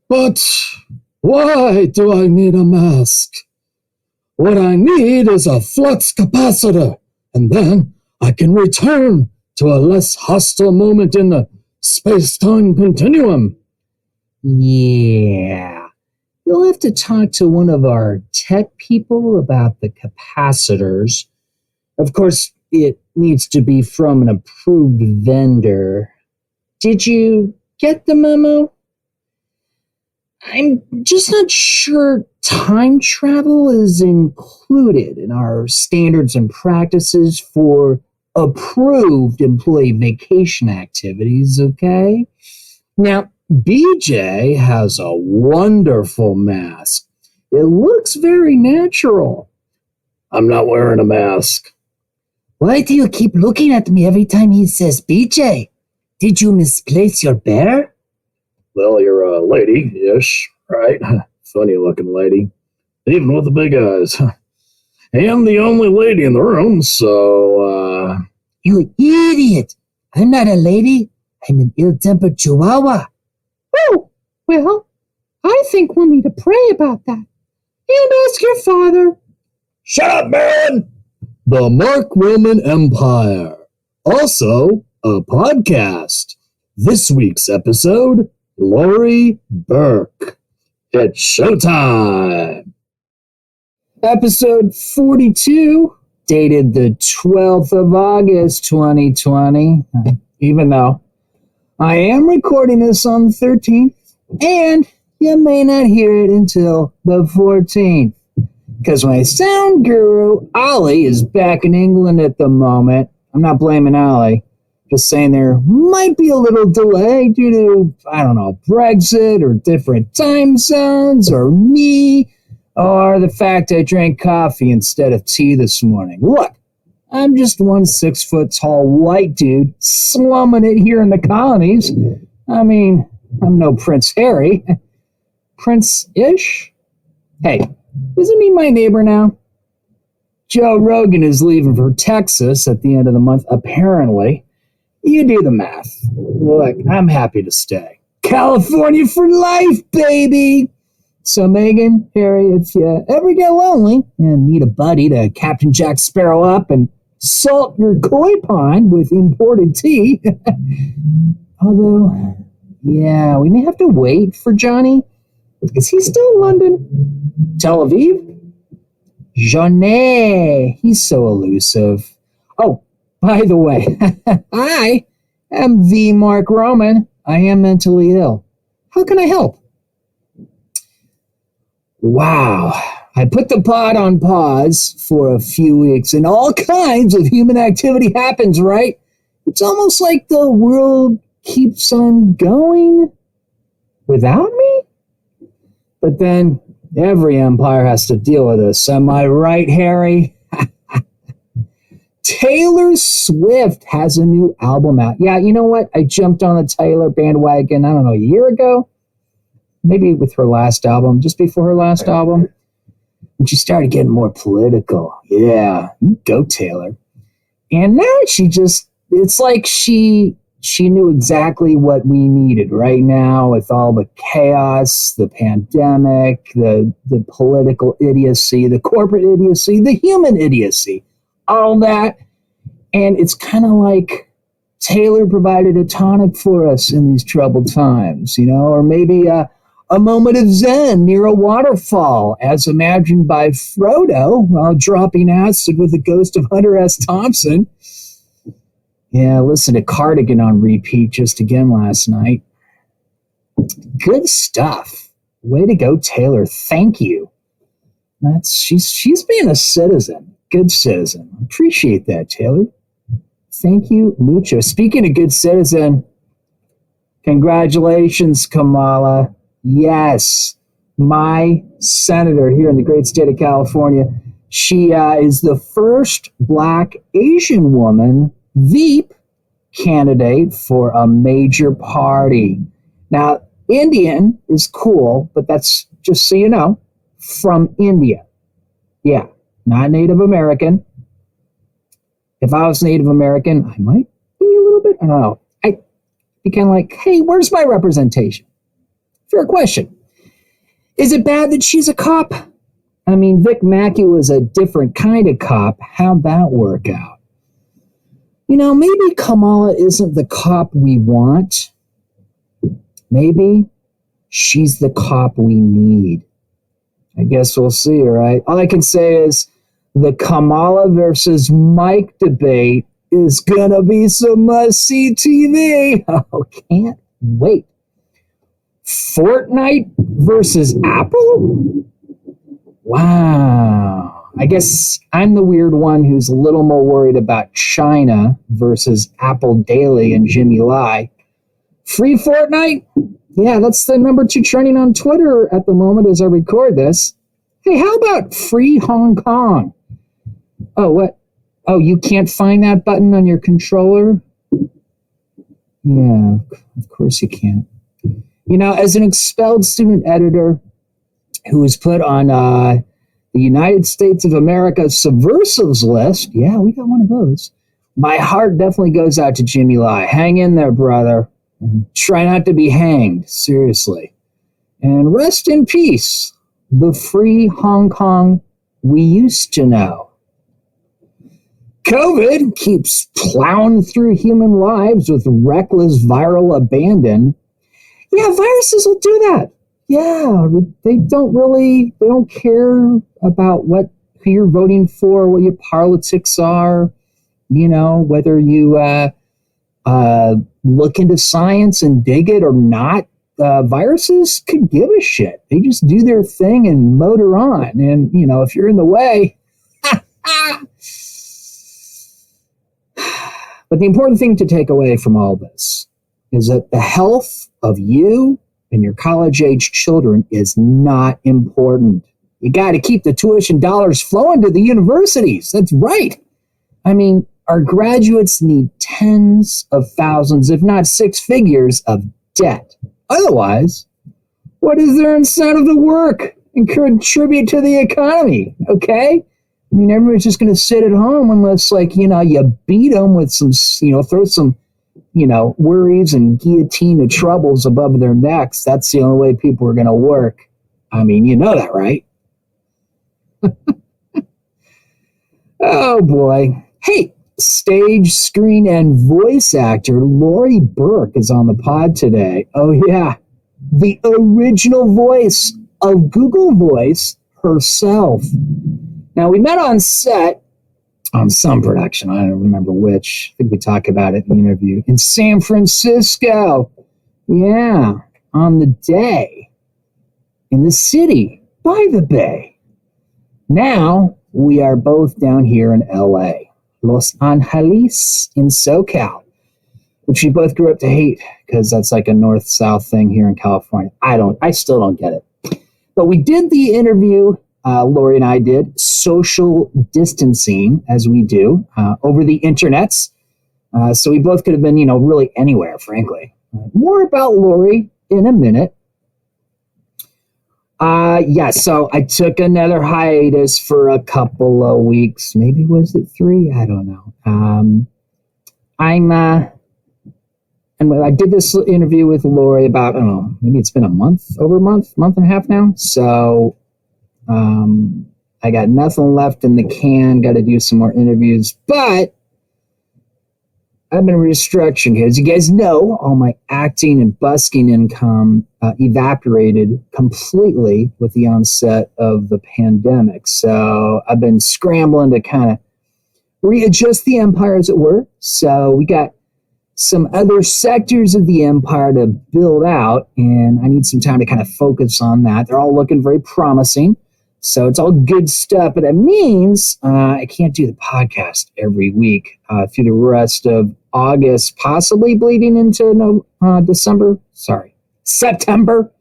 But why do I need a mask? What I need is a flux capacitor, and then I can return to a less hostile moment in the space-time continuum. Yeah. You'll have to talk to one of our tech people about the capacitors. Of course, it needs to be from an approved vendor. Did you get the memo? I'm just not sure time travel is included in our standards and practices for approved employee vacation activities, okay? Now, BJ has a wonderful mask. It looks very natural. I'm not wearing a mask. Why do you keep looking at me every time he says BJ? Did you misplace your bear? Well, you're a lady-ish, right? Funny looking lady. Even with the big eyes. And the only lady in the room, so, You idiot! I'm not a lady. I'm an ill-tempered chihuahua. Oh, well, I think we'll need to pray about that. And ask your father. Shut up, man! The Mark Roman Empire. Also, a podcast. This week's episode, Laurie Burke. It's showtime! Episode 42, dated the 12th of August, 2020. Even though I am recording this on the 13th, and you may not hear it until the 14th. Because my sound guru, Ollie, is back in England at the moment. I'm not blaming Ollie. Just saying there might be a little delay due to, I don't know, Brexit or different time zones or me or the fact I drank coffee instead of tea this morning. Look, I'm just one 6-foot-tall white dude slumming it here in the colonies. I mean, I'm no Prince Harry. Prince-ish? Hey, isn't he my neighbor now? Joe Rogan is leaving for Texas at the end of the month, apparently. You do the math. Look, I'm happy to stay. California for life, baby! So, Megan, Harry, if you ever get lonely and need a buddy to Captain Jack Sparrow up and salt your koi pond with imported tea, although, yeah, we may have to wait for Johnny. Is he still in London? Tel Aviv? Johnny. He's so elusive. Oh, by the way, I am the Mark Roman. I am mentally ill. How can I help? Wow. I put the pod on pause for a few weeks and all kinds of human activity happens, right? It's almost like the world keeps on going without me. But then every empire has to deal with this. Am I right, Harry? Taylor Swift has a new album out. Yeah, you know what? I jumped on the Taylor bandwagon, I don't know, a year ago? Maybe with her last album, just before her last album. And she started getting more political. Yeah, you go, Taylor. And now it's like she knew exactly what we needed right now with all the chaos, the pandemic, the political idiocy, the corporate idiocy, the human idiocy, all that. And it's kind of like Taylor provided a tonic for us in these troubled times, or maybe a moment of zen near a waterfall, as imagined by Frodo while dropping acid with the ghost of Hunter S. Thompson. Yeah, listen to Cardigan on repeat just again last night. Good stuff. Way to go, Taylor. Thank you. She's being a citizen. Good citizen. Appreciate that, Taylor. Thank you, mucho. Speaking of good citizen, congratulations, Kamala. Yes, my senator here in the great state of California. She is the first Black Asian woman Veep candidate for a major party. Now, Indian is cool, but that's just so you know, from India. Yeah, not Native American. If I was Native American, I might be a little bit, I don't know. I'd be kind of like, hey, where's my representation? Fair question. Is it bad that she's a cop? I mean, Vic Mackey was a different kind of cop. How'd that work out? Maybe Kamala isn't the cop we want. Maybe she's the cop we need. I guess we'll see, right? All I can say is the Kamala versus Mike debate is gonna be some must-see TV. Oh, can't wait. Fortnite versus Apple? Wow. I guess I'm the weird one who's a little more worried about China versus Apple Daily and Jimmy Lai. Free Fortnite? Yeah, that's the number 2 trending on Twitter at the moment as I record this. Hey, how about free Hong Kong? Oh, what? Oh, you can't find that button on your controller? Yeah, of course you can't. As an expelled student editor who was put on the United States of America subversives list, yeah, we got one of those. My heart definitely goes out to Jimmy Lai. Hang in there, brother. And try not to be hanged, seriously. And rest in peace, the free Hong Kong we used to know. COVID keeps plowing through human lives with reckless viral abandon. Yeah, viruses will do that. Yeah, they don't care about who you're voting for, what your politics are, whether you look into science and dig it or not. Viruses could give a shit. They just do their thing and motor on. And, if you're in the way. But the important thing to take away from all this is that the health of you and your college-age children is not important. You got to keep the tuition dollars flowing to the universities. That's right. I mean, our graduates need tens of thousands, if not 6 figures, of debt. Otherwise, what is their incentive to work and contribute to the economy? Okay? I mean, everyone's just going to sit at home unless, you beat them with some, throw some, worries and guillotine of troubles above their necks. That's the only way people are going to work. I mean, you know that, right? Oh, boy. Hey, stage, screen, and voice actor Laurie Burke is on the pod today. Oh, yeah. The original voice of Google Voice herself. Now, we met on set on some production. I don't remember which. I think we talked about it in the interview. In San Francisco. Yeah. On the day. In the city. By the bay. Now, we are both down here in L.A. Los Angeles in SoCal. Which we both grew up to hate. Because that's like a north-south thing here in California. I still don't get it. But we did the interview. Laurie and I did social distancing, as we do, over the internets. So we both could have been, really anywhere, frankly. More about Laurie in a minute. So I took another hiatus for a couple of weeks. Maybe was it 3? I don't know. And I did this interview with Laurie about, I don't know, maybe it's been month and a half now. So I got nothing left in the can, got to do some more interviews, but I've been restructuring here. As you guys know, all my acting and busking income evaporated completely with the onset of the pandemic. So I've been scrambling to kind of readjust the empire, as it were. So we got some other sectors of the empire to build out, and I need some time to kind of focus on that. They're all looking very promising. So it's all good stuff, but that means I can't do the podcast every week through the rest of August, possibly bleeding into September.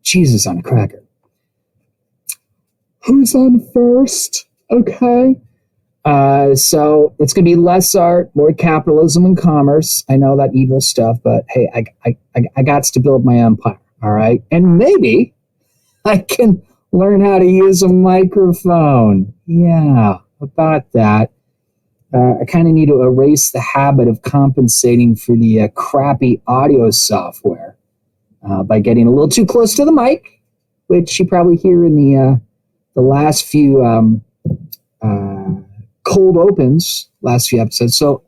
Jesus on a cracker. Who's on first? Okay. So it's going to be less art, more capitalism and commerce. I know that evil stuff, but hey, I got to build my empire. All right. And maybe I can learn how to use a microphone. Yeah, about that. I kind of need to erase the habit of compensating for the crappy audio software by getting a little too close to the mic which you probably hear in the last few cold opens, last few episodes. So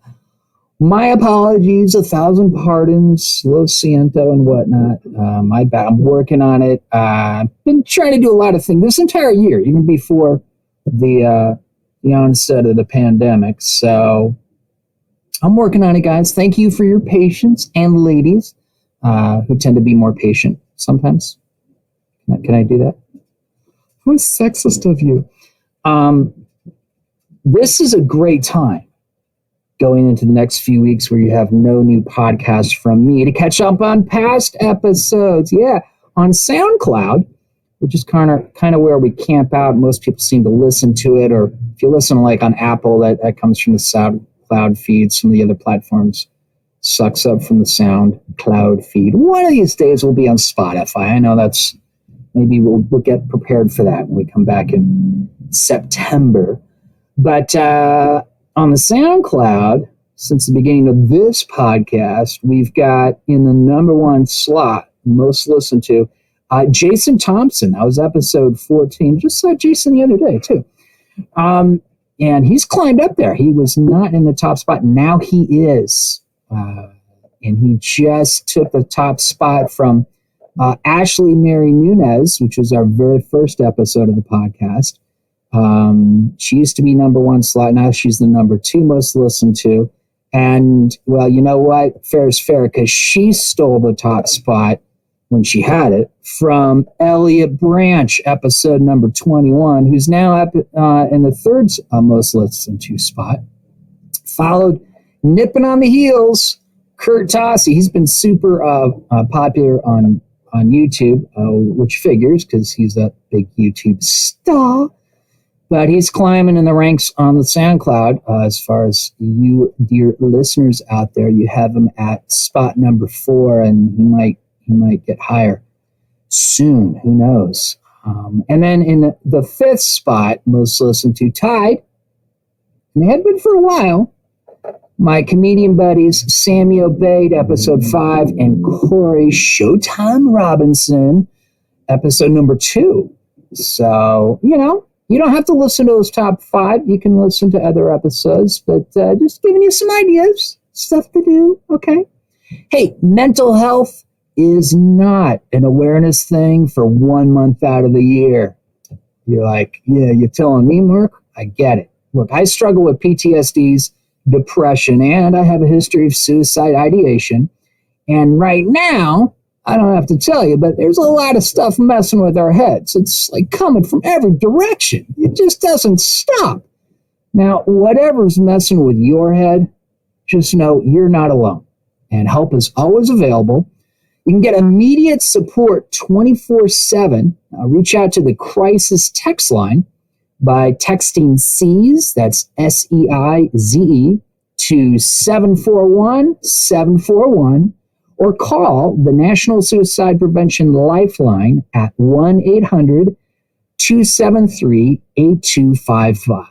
my apologies, 1,000 pardons, Lo Siento and whatnot. My bad. I'm working on it. I've been trying to do a lot of things this entire year, even before the onset of the pandemic. So I'm working on it, guys. Thank you for your patience, and ladies who tend to be more patient sometimes. Can I do that? How sexist of you. This is a great time going into the next few weeks where you have no new podcast from me to catch up on past episodes. Yeah, on SoundCloud, which is kind of where we camp out. Most people seem to listen to it, or if you listen like on Apple, that comes from the SoundCloud feed. Some of the other platforms sucks up from the SoundCloud feed. One of these days we'll be on Spotify. I know that's, maybe we'll get prepared for that when we come back in September. But on the SoundCloud, since the beginning of this podcast, we've got in the number one slot, most listened to, Jason Thompson. That was episode 14. Just saw Jason the other day, too. And he's climbed up there. He was not in the top spot. Now he is. And he just took the top spot from Ashley Mary Nunez, which was our very first episode of the podcast. She used to be number one slot. Now she's the number 2 most listened to. And, well, you know what? Fair is fair, because she stole the top spot when she had it from Elliot Branch, episode number 21, who's now up in the 3rd most listened to spot. Followed, nipping on the heels, Kurt Tossie. He's been super popular on YouTube, which figures, because he's a big YouTube star. But he's climbing in the ranks on the SoundCloud. As far as you, dear listeners out there, you have him at spot number 4, and he might get higher soon. Who knows? And then in the 5th spot, most listened to, tied, and they had been for a while, my comedian buddies Sammy Obeid, episode 5, and Corey Showtime Robinson, episode number 2. So, you don't have to listen to those top 5. You can listen to other episodes, but just giving you some ideas, stuff to do, okay? Hey, mental health is not an awareness thing for 1 month out of the year. You're like, yeah, you're telling me, Mark? I get it. Look, I struggle with PTSDs, depression, and I have a history of suicide ideation. And right now, I don't have to tell you, but there's a lot of stuff messing with our heads. It's like coming from every direction. It just doesn't stop. Now, whatever's messing with your head, just know you're not alone. And help is always available. You can get immediate support 24/7. Reach out to the crisis text line by texting SEIZE, that's SEIZE, to 741-741. Or call the National Suicide Prevention Lifeline at 1-800-273-8255.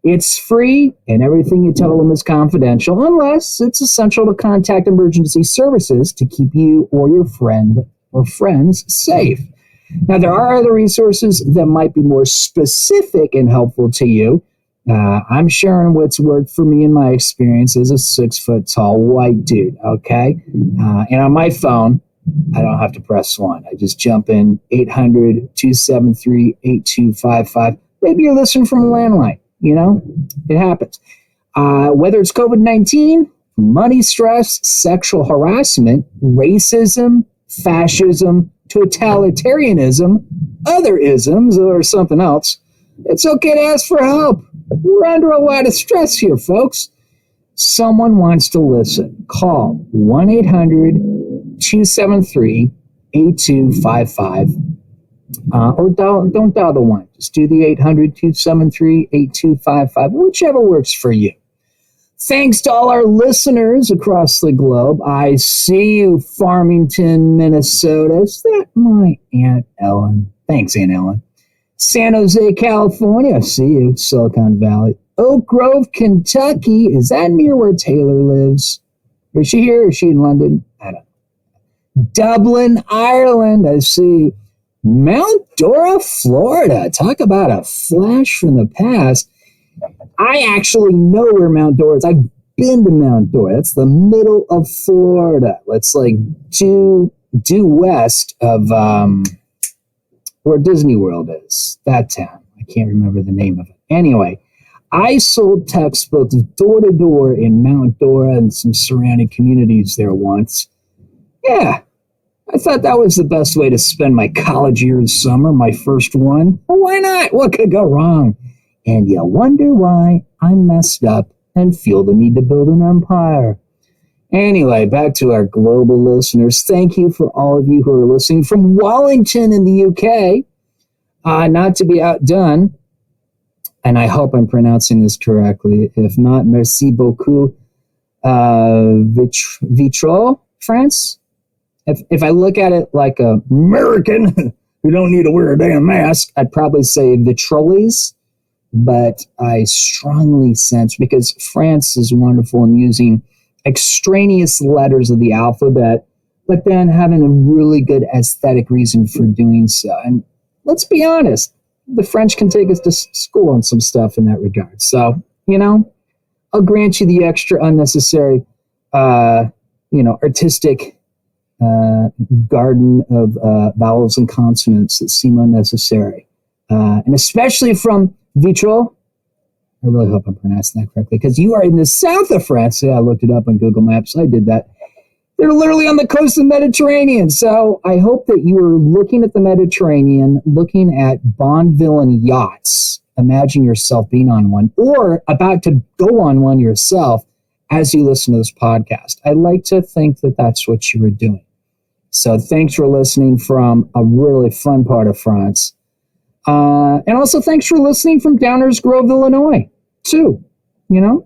It's free, and everything you tell them is confidential, unless it's essential to contact emergency services to keep you or your friend or friends safe. Now, there are other resources that might be more specific and helpful to you. I'm sharing what's worked for me in my experience as a 6-foot-tall white dude, okay? And on my phone, I don't have to press 1. I just jump in 800-273-8255. Maybe you're listening from a landline, It happens. Whether it's COVID-19, money stress, sexual harassment, racism, fascism, totalitarianism, other isms, or something else, it's okay to ask for help. We're under a lot of stress here, folks. Someone wants to listen. Call 1-800-273-8255. Or don't dial the 1. Just do the 800-273-8255, whichever works for you. Thanks to all our listeners across the globe. I see you, Farmington, Minnesota. Is that my Aunt Ellen? Thanks, Aunt Ellen. San Jose, California. I see you. Silicon Valley. Oak Grove, Kentucky. Is that near where Taylor lives? Is she here? Is she in London? I don't know. Dublin, Ireland. I see. Mount Dora, Florida. Talk about a flash from the past. I actually know where Mount Dora is. I've been to Mount Dora. That's the middle of Florida. It's like due west of where Disney World is. That town. I can't remember the name of it. Anyway, I sold textbooks door to door in Mount Dora and some surrounding communities there once. Yeah, I thought that was the best way to spend my college year this summer, my first one. Well, why not? What could go wrong? And you wonder why I messed up and feel the need to build an empire. Anyway, back to our global listeners. Thank you for all of you who are listening from Wellington in the UK. Not to be outdone, and I hope I'm pronouncing this correctly. If not, merci beaucoup, Vitrolles, France. If I look at it like an American who don't need to wear a damn mask, I'd probably say Vitrolles. But I strongly sense, because France is wonderful in using extraneous letters of the alphabet, but then having a really good aesthetic reason for doing so. And let's be honest, the French can take us to school on some stuff in that regard. So, I'll grant you the extra unnecessary, artistic garden of vowels and consonants that seem unnecessary. And especially from Vitrolles. I really hope I'm pronouncing that correctly, because you are in the south of France. Yeah, I looked it up on Google Maps. I did that. They're literally on the coast of the Mediterranean. So I hope that you are looking at the Mediterranean, looking at Bonvillain yachts. Imagine yourself being on one, or about to go on one yourself as you listen to this podcast. I like to think that that's what you were doing. So thanks for listening from a really fun part of France. And also thanks for listening from Downers Grove, Illinois, too. You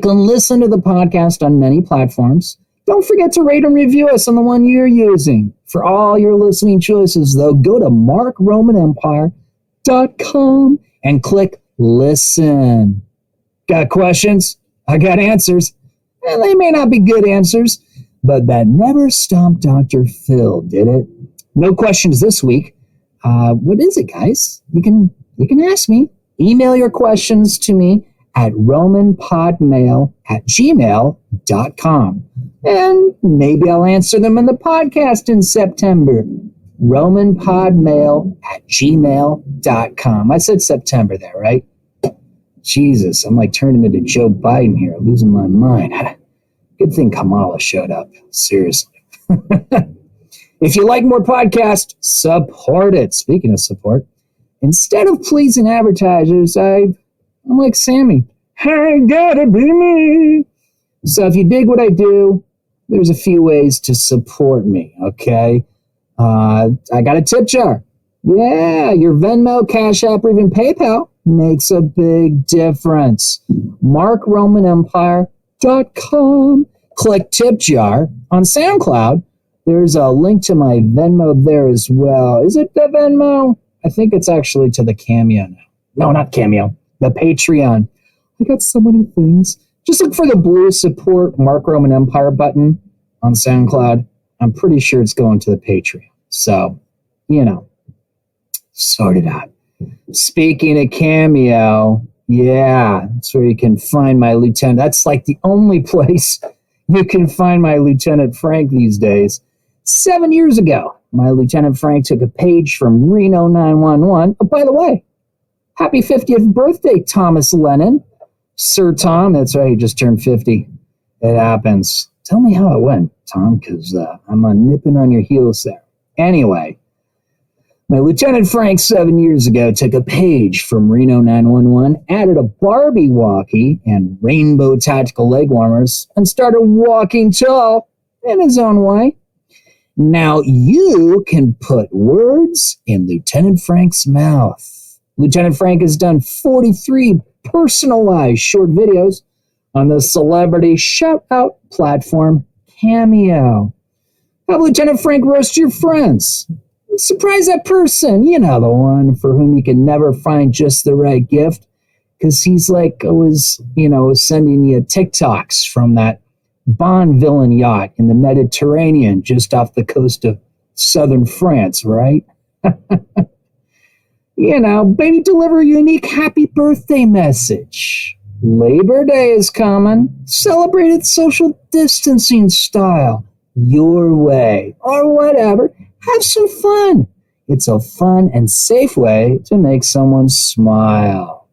can listen to the podcast on many platforms. Don't forget to rate and review us on the one you're using. For all your listening choices, though, go to markromanempire.com and click listen. Got questions? I got answers. And they may not be good answers, but that never stopped Dr. Phil, did it? No questions this week. What is it, guys? You can ask me. Email your questions to me at romanpodmail@gmail.com. And maybe I'll answer them in the podcast in September. romanpodmail@gmail.com. I said September there, right? Jesus, I'm like turning into Joe Biden here, losing my mind. Good thing Kamala showed up. Seriously. If you like more podcasts, support it. Speaking of support, instead of pleasing advertisers, I'm like Sammy. I gotta be me. So if you dig what I do, there's a few ways to support me, okay? I got a tip jar. Yeah, your Venmo, Cash App, or even PayPal makes a big difference. MarkRomanEmpire.com. Click tip jar. On SoundCloud, there's a link to my Venmo there as well. Is it the Venmo? I think it's actually to the Cameo now. No, not Cameo. The Patreon. I got so many things. Just look for the blue support Mark Roman Empire button on SoundCloud. I'm pretty sure it's going to the Patreon. So, sort it out. Speaking of Cameo, yeah, that's where you can find my Lieutenant. That's like the only place you can find my Lieutenant Frank these days. 7 years ago, my Lieutenant Frank took a page from Reno 911. Oh, by the way, happy 50th birthday, Thomas Lennon. Sir Tom, that's right, he just turned 50. It happens. Tell me how it went, Tom, because I'm nipping on your heels there. Anyway, my Lieutenant Frank 7 years ago took a page from Reno 911, added a Barbie walkie and rainbow tactical leg warmers, and started walking tall in his own way. Now you can put words in Lieutenant Frank's mouth. Lieutenant Frank has done 43 personalized short videos on the celebrity shout-out platform Cameo. Have Lieutenant Frank roast your friends. Surprise that person, the one for whom you can never find just the right gift, because he's like always, sending you TikToks from that Bonvillain yacht in the Mediterranean just off the coast of southern France, right? Maybe deliver a unique happy birthday message. Labor Day is coming. Celebrate it social distancing style. Your way. Or whatever. Have some fun. It's a fun and safe way to make someone smile.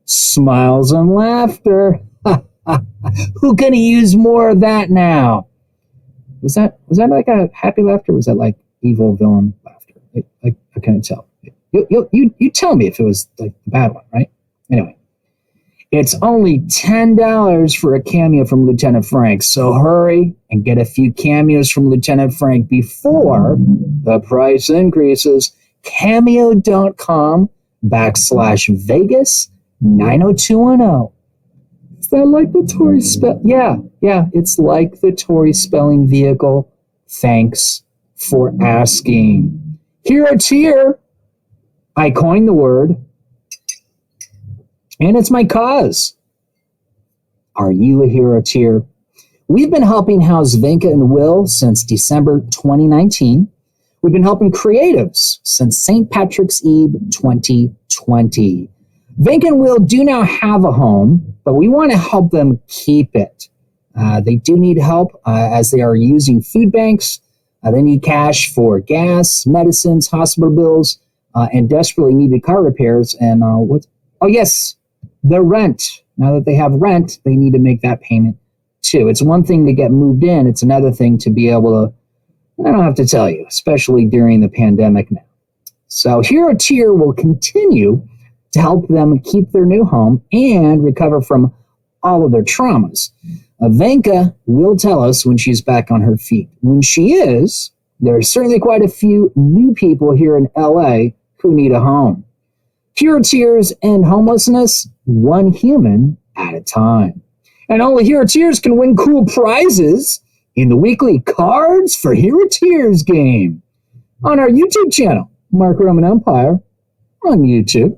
Smiles and laughter. Who can use more of that now? Was that like a happy laughter? Or was that like evil villain laughter? I couldn't tell. You tell me if it was like the bad one, right? Anyway, it's only $10 for a cameo from Lieutenant Frank, so hurry and get a few cameos from Lieutenant Frank before the price increases. Cameo.com/Vegas 90210. Is that like the Tory spell? Yeah, it's like the Tory spelling vehicle. Thanks for asking. Hero tier. I coined the word, and it's my cause. Are you a hero tier? We've been helping house Venka and Will since December 2019. We've been helping creatives since St. Patrick's Eve 2020. Venka and Will do now have a home, but we want to help them keep it. They do need help as they are using food banks. They need cash for gas, medicines, hospital bills, and desperately needed car repairs. And the rent. Now that they have rent, they need to make that payment too. It's one thing to get moved in. It's another thing to be able to, I don't have to tell you, especially during the pandemic now. So Hero Tier will continue to help them keep their new home and recover from all of their traumas. Venka will tell us when she's back on her feet. When she is, there are certainly quite a few new people here in LA who need a home. Hero Tiers end homelessness one human at a time. And only Hero Tiers can win cool prizes in the weekly Cards for Hero Tiers game on our YouTube channel, Mark Roman Empire on YouTube.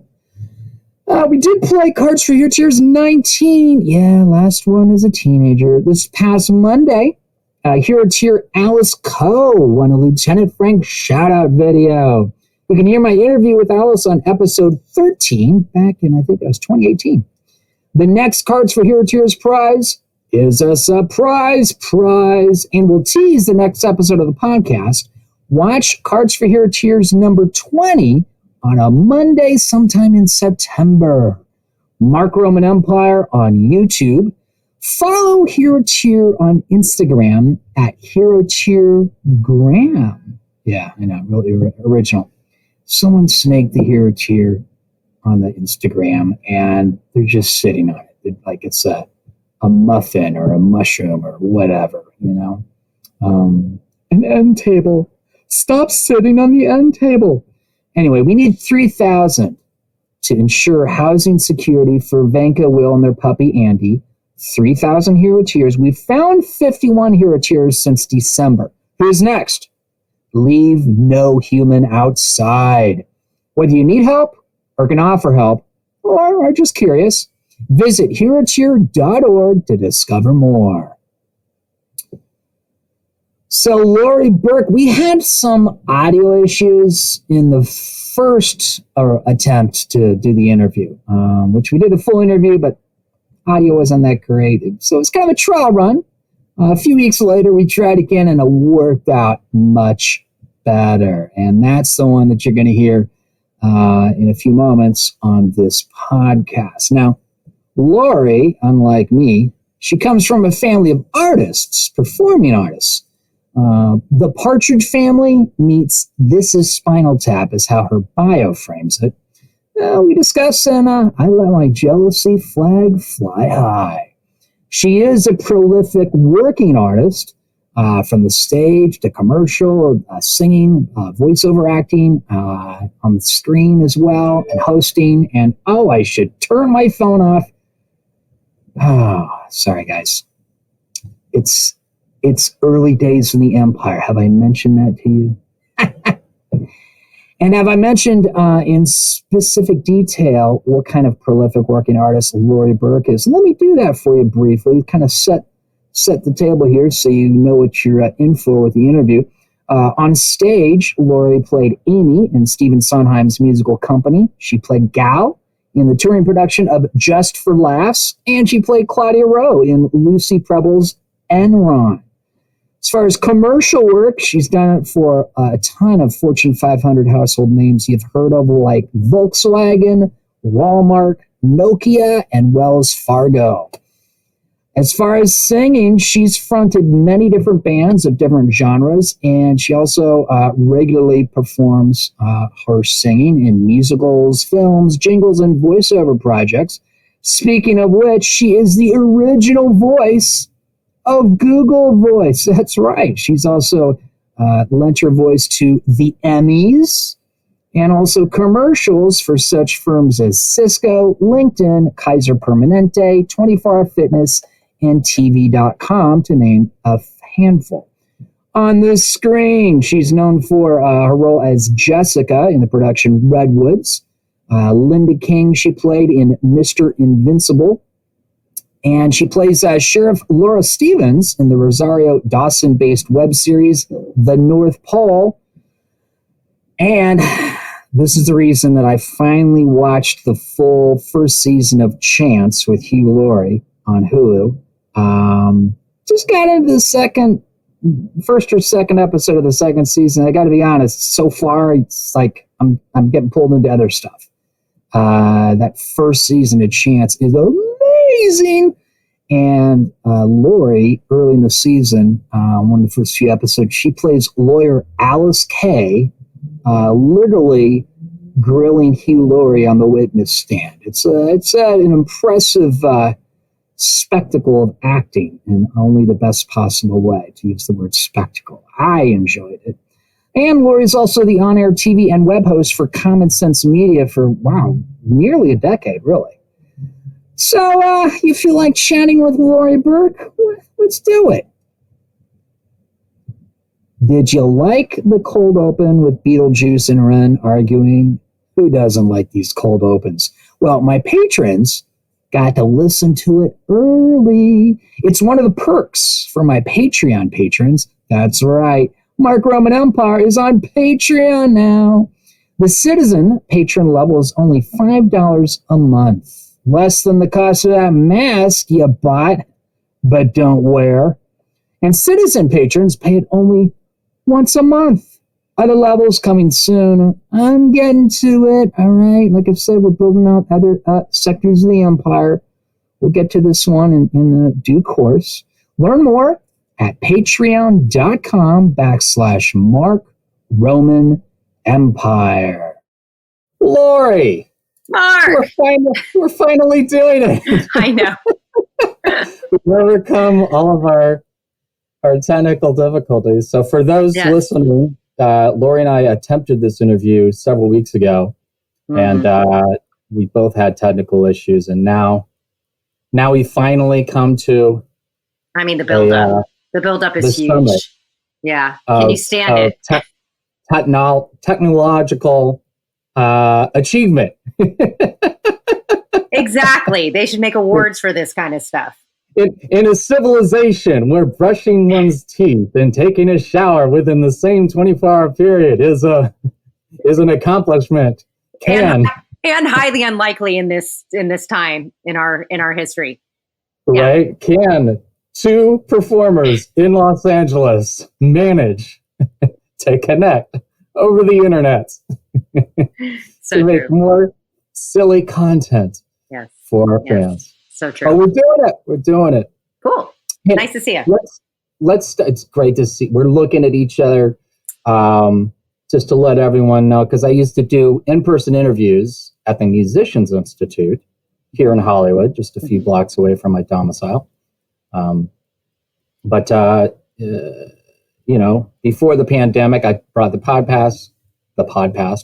We did play Cards for Hero Tiers 19. Yeah, last one as a teenager. This past Monday, Hero Tier Alice Kaye won a Lieutenant Frank shout-out video. You can hear my interview with Alice on episode 13 back in, I think that was 2018. The next Cards for Hero Tiers prize is a surprise prize, and we'll tease the next episode of the podcast. Watch Cards for Hero Tiers number 20 on a Monday sometime in September. Mark Roman Empire on YouTube. Follow Hero Tier on Instagram at Hero Tier Graham. Yeah, I know, really original. Someone snaked the Hero Tier on the Instagram, and they're just sitting on it like it's a muffin or a mushroom or whatever, An end table. Stop sitting on the end table. Anyway, we need 3,000 to ensure housing security for Venka, Will, and their puppy, Andy. 3,000 Hero Tiers. We've found 51 Hero Tiers since December. Who's next? Leave no human outside. Whether you need help or can offer help or are just curious, visit herotier.org to discover more. So, Laurie Burke, we had some audio issues in the first attempt to do the interview, which we did a full interview, but audio wasn't that great. So it's kind of a trial run. A few weeks later, we tried again, and it worked out much better. And that's the one that you're going to hear in a few moments on this podcast. Now, Laurie, unlike me, she comes from a family of artists, performing artists. The Partridge Family meets This Is Spinal Tap is how her bio frames it. We discuss, and I let my jealousy flag fly high. She is a prolific working artist, from the stage to commercial, singing, voiceover acting, on the screen as well, and hosting. And I should turn my phone off. Oh, sorry, guys. It's early days in the Empire. Have I mentioned that to you? And have I mentioned in specific detail what kind of prolific working artist Laurie Burke is? Let me do that for you briefly, kind of set the table here so you know what you're in for with the interview. On stage, Laurie played Amy in Stephen Sondheim's musical Company. She played Gal in the touring production of Just for Laughs, and she played Claudia Rowe in Lucy Preble's Enron. As far as commercial work, she's done it for a ton of Fortune 500 household names you've heard of, like Volkswagen, Walmart, Nokia, and Wells Fargo. As far as singing, she's fronted many different bands of different genres, and she also regularly performs her singing in musicals, films, jingles, and voiceover projects. Speaking of which, she is the original voice of Google Voice. That's right. She's also lent her voice to the Emmys and also commercials for such firms as Cisco, LinkedIn, Kaiser Permanente, 24 Hour Fitness, and TV.com, to name a handful. On the screen, she's known for her role as Jessica in the production Redwoods. Linda King, she played in Mr. Invincible. And she plays Sheriff Laura Stevens in the Rosario Dawson-based web series The North Pole. And this is the reason that I finally watched the full first season of Chance with Hugh Laurie on Hulu. Just got into the first or second episode of the second season. I got to be honest, so far it's like I'm getting pulled into other stuff. That first season of Chance is amazing. And Laurie, early in the season, one of the first few episodes, she plays lawyer Alice Kaye, literally grilling Hugh Laurie on the witness stand. It's an impressive spectacle of acting in only the best possible way, to use the word spectacle. I enjoyed it. And Laurie's also the on-air TV and web host for Common Sense Media for, nearly a decade, really. So, you feel like chatting with Laurie Burke? Let's do it. Did you like the cold open with Beetlejuice and Ren arguing? Who doesn't like these cold opens? Well, my patrons got to listen to it early. It's one of the perks for my Patreon patrons. That's right. Mark Roman Empire is on Patreon now. The Citizen patron level is only $5 a month. Less than the cost of that mask you bought but don't wear. And Citizen patrons pay it only once a month. Other levels coming soon. I'm getting to it. All right. Like I've said, we're building out other sectors of the empire. We'll get to this one in due course. Learn more at patreon.com/Mark Roman Empire. Laurie. Mark. We're finally doing it. I know. We've overcome all of our technical difficulties. So for those listening, Laurie and I attempted this interview several weeks ago, and we both had technical issues. And now we finally come to. I mean, the build-up. The build-up is huge. Summit. Yeah. Can you stand it? Technological achievement. Exactly. They should make awards for this kind of stuff. In a civilization where brushing one's teeth and taking a shower within the same 24-hour period is an accomplishment. And highly unlikely in this time in our history. Right? Yeah. Can two performers in Los Angeles manage to connect over the internet so to make more silly content for our fans? So true. Oh, we're doing it. Cool. Hey, nice to see you. Let's. It's great to see. We're looking at each other, just to let everyone know, because I used to do in-person interviews at the Musicians Institute here in Hollywood, just a few blocks away from my domicile. But before the pandemic, I brought the podcast,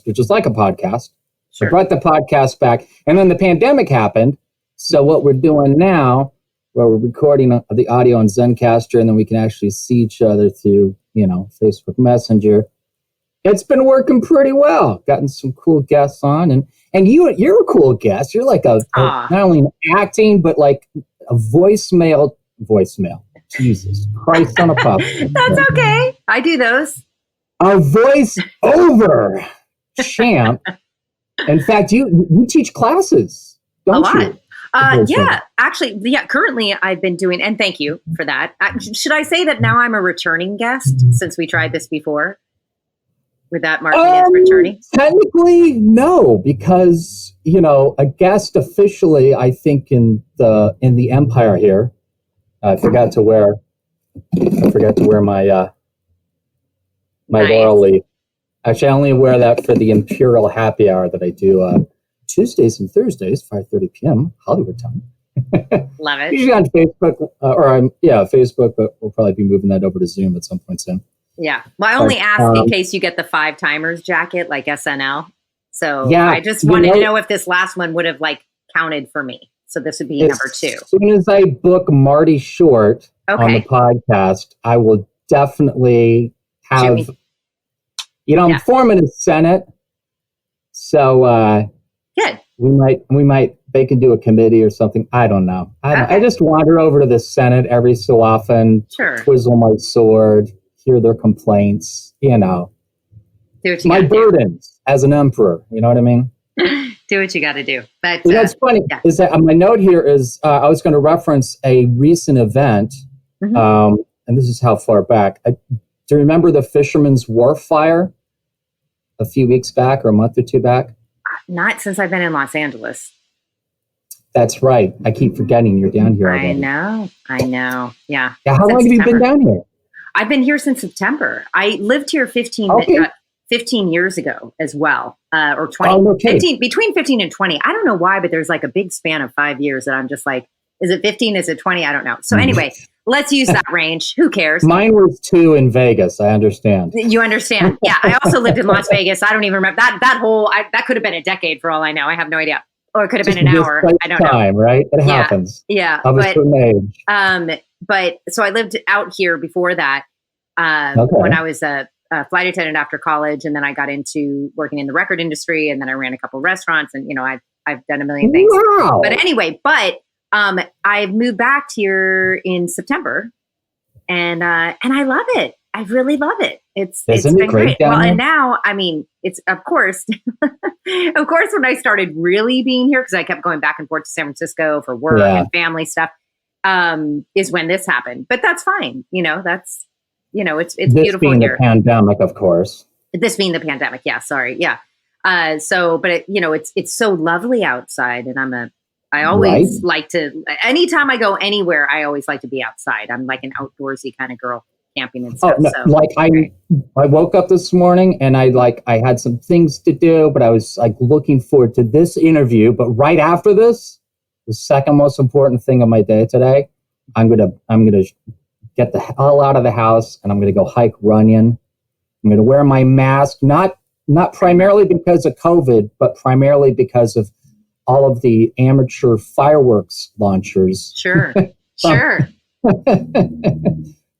which is like a podcast. Sure. I brought the podcast back, and then the pandemic happened. So what we're doing now, where we're recording the audio on Zencaster, and then we can actually see each other through, Facebook Messenger. It's been working pretty well. Gotten some cool guests on, and you're a cool guest. You're like not only acting, but like a voicemail. Jesus Christ on a pup. That's okay. I do those. a voice-over champ. In fact, you teach classes, don't you? Yeah, actually, currently I've been doing, and thank you for that. Should I say that now I'm a returning guest since we tried this before? Would that mark me as returning? Technically, no, because, a guest officially, I think in the empire here, I forgot to wear my my laurel leaf. Actually, I only wear that for the Imperial Happy Hour that I do Tuesdays and Thursdays, 5:30 p.m. Hollywood time. Love it. Usually on Facebook, Facebook, but we'll probably be moving that over to Zoom at some point soon. Yeah. Well, I only ask in case you get the 5 timers jacket like SNL. So I just wanted to know if this last one would have counted for me. So this would be number 2. As soon as I book Marty Short on the podcast, I will definitely have, I'm forming a Senate. So good. They can do a committee or something. I don't know. I just wander over to the Senate every so often, twizzle my sword, hear their complaints, Do what you my burdens as an emperor, you know what I mean? Do what you got to do. But that's funny. Yeah. Is that my note here is I was going to reference a recent event, and this is how far back. Do you remember the Fisherman's Wharf fire a few weeks back or a month or two back? Not since I've been in Los Angeles. That's right. I keep forgetting you're down here already. I know. Yeah. How long have you been down here? I've been here since September. I lived here 15 years ago as well, or 20, 15, between 15 and 20. I don't know why, but there's a big span of 5 years that I'm just is it 15? Is it 20? I don't know. So anyway, let's use that range. Who cares? Mine was 2 in Vegas. I understand. You understand? Yeah. I also lived in Las Vegas. I don't even remember that whole, that could have been a decade for all I know. I have no idea. Or it could have been an hour. I don't know. Right? It happens. Yeah. Of a certain age. But so I lived out here before that when I was a flight attendant after college, and then I got into working in the record industry, and then I ran a couple of restaurants, and I've done a million things. Wow. But anyway, I moved back here in September, and I love it. I really love it. It's been great. Well, and now, it's of course, when I started really being here, because I kept going back and forth to San Francisco for work and family stuff, is when this happened. But that's fine. That's, it's this beautiful being here. The pandemic, of course. This being the pandemic. Yeah. Sorry. Yeah. But it's so lovely outside, and I always like to, anytime I go anywhere, I always like to be outside. I'm like an outdoorsy kind of girl, camping and stuff. I woke up this morning and I had some things to do, but I was looking forward to this interview. But right after this, the second most important thing of my day today, I'm gonna get the hell out of the house and I'm gonna go hike Runyon. I'm gonna wear my mask, not primarily because of COVID, but primarily because of all of the amateur fireworks launchers. Sure.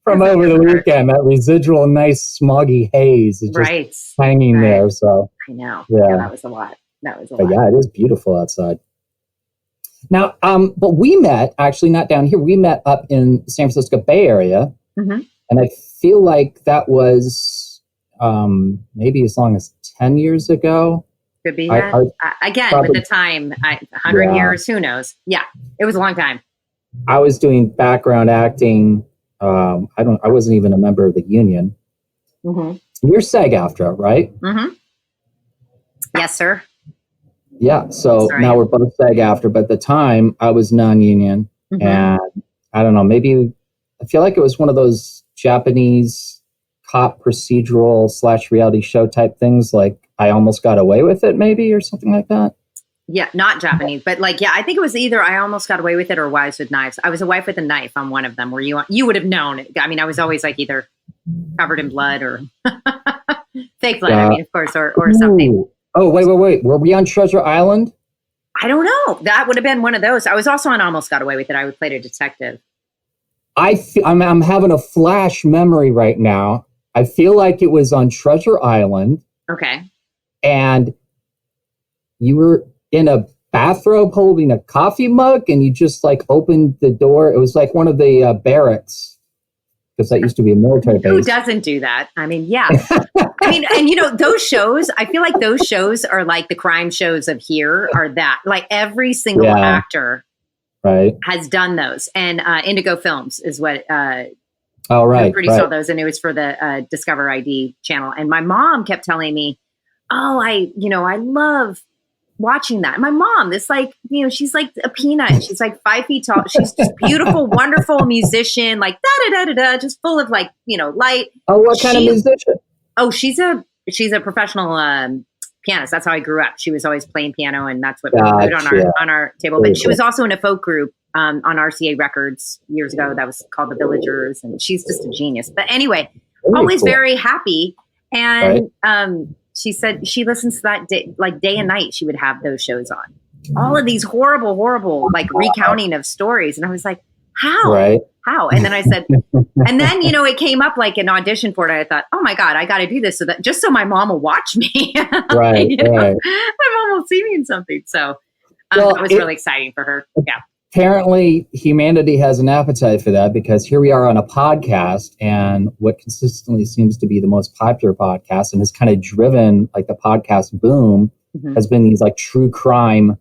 From over the weekend, that residual nice smoggy haze is just hanging there. So I know. Yeah, that was a lot. But yeah, it is beautiful outside. Now, but we met, actually not down here, we met up in San Francisco Bay Area. And I feel like that was maybe as long as 10 years ago. Could be. Again, probably, with the time, 100 years, who knows? Yeah, it was a long time. I was doing background acting. I wasn't even a member of the union. You're SAG-AFTRA, right? Yes, sir. Yeah. So now we're both SAG-AFTRA, but at the time I was non-union, and I don't know, maybe I feel like it was one of those Japanese cop procedural / reality show type things. I Almost Got Away with It, maybe, or something like that. Yeah, not Japanese, but I think it was either I Almost Got Away with It or Wives with Knives. I was a wife with a knife on one of them, where you would have known. I was always either covered in blood or fake blood. Of course, or something. Oh, wait. Were we on Treasure Island? I don't know. That would have been one of those. I was also on Almost Got Away with It. I played a detective. I'm having a flash memory right now. I feel like it was on Treasure Island. Okay. And you were in a bathrobe holding a coffee mug, and you just opened the door. It was one of the barracks because that used to be a military base. Who doesn't do that? I mean, yeah. I mean, and those shows, I feel like those shows are like the crime shows of here are that. Like every single actor has done those. And Indigo Films is what produced all those. And it was for the Discover ID channel. And my mom kept telling me, I love watching that. And my mom, this she's like a peanut. She's like 5 feet tall. She's just beautiful, wonderful musician, like da-da-da-da-da, just full of light. Oh, what kind of musician? Oh, she's a professional pianist. That's how I grew up. She was always playing piano, and that's what we put on our table. But she was also in a folk group on RCA Records years ago that was called the Villagers, and she's just a genius. But anyway, always very happy. And she said she listens to that day and night. She would have those shows on. All of these horrible, recounting of stories. And I was like, how? How? And then I said, and then, it came up like an audition for it. I thought, oh my God, I got to do this just so my mom will watch me. My mom will see me in something. So that was really exciting for her. Yeah. Apparently humanity has an appetite for that, because here we are on a podcast, and what consistently seems to be the most popular podcast and has kind of driven like the podcast boom has been these like true crime,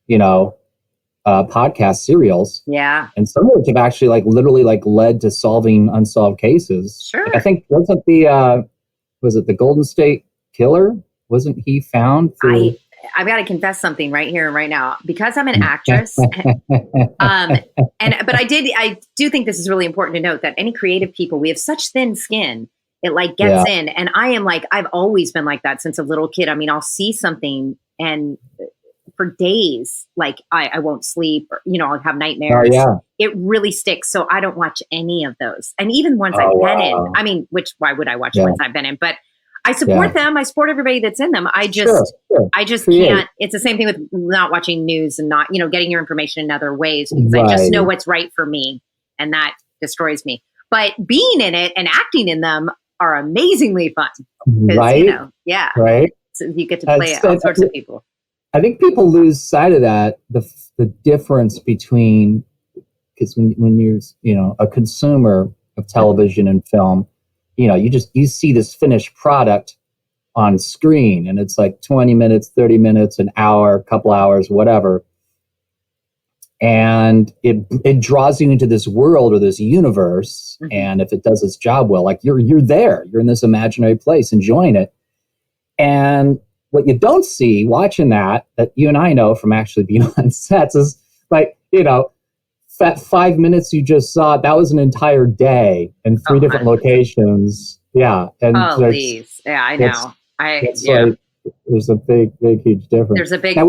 podcast serials. Yeah. And some of which have actually like literally like led to solving unsolved cases. Sure. Like, I think was it the Golden State Killer? Wasn't he found through... I've got to confess something right here and right now, because I'm an actress. But I do think this is really important to note that any creative people, we have such thin skin. It like gets in. And I am like, I've always been like that since a little kid. I mean, I'll see something and for days, like I won't sleep, or, I'll have nightmares. Oh, yeah. It really sticks. So I don't watch any of those. And even ones I've been in, I mean, why would I watch ones I've been in? But I support them. I support everybody that's in them. I just can't. It's the same thing with not watching news and not, getting your information in other ways, because I just know what's right for me, and that destroys me. But being in it and acting in them are amazingly fun. Right. Right. So you get to play all sorts of people. I think people lose sight of that. The difference between, because when you're, a consumer of television and film, you see this finished product on screen, and it's like 20 minutes, 30 minutes, an hour, a couple hours, whatever. And it draws you into this world or this universe. Mm-hmm. And if it does its job well, like you're there, you're in this imaginary place enjoying it. And what you don't see watching that you and I know from actually being on sets is like, that 5 minutes you just saw, that was an entire day in 3 different locations. Yeah. And please. Yeah, I know. Like, there's a big, huge difference. There's a big, now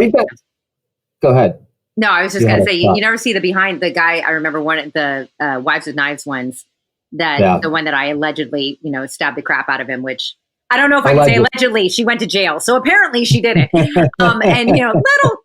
go ahead. No, I was just going to say, you never see the behind the guy. I remember one of the Wives with Knives ones, the one that I allegedly, stabbed the crap out of him, which I don't know if I can say allegedly. She went to jail. So apparently she did it. And, little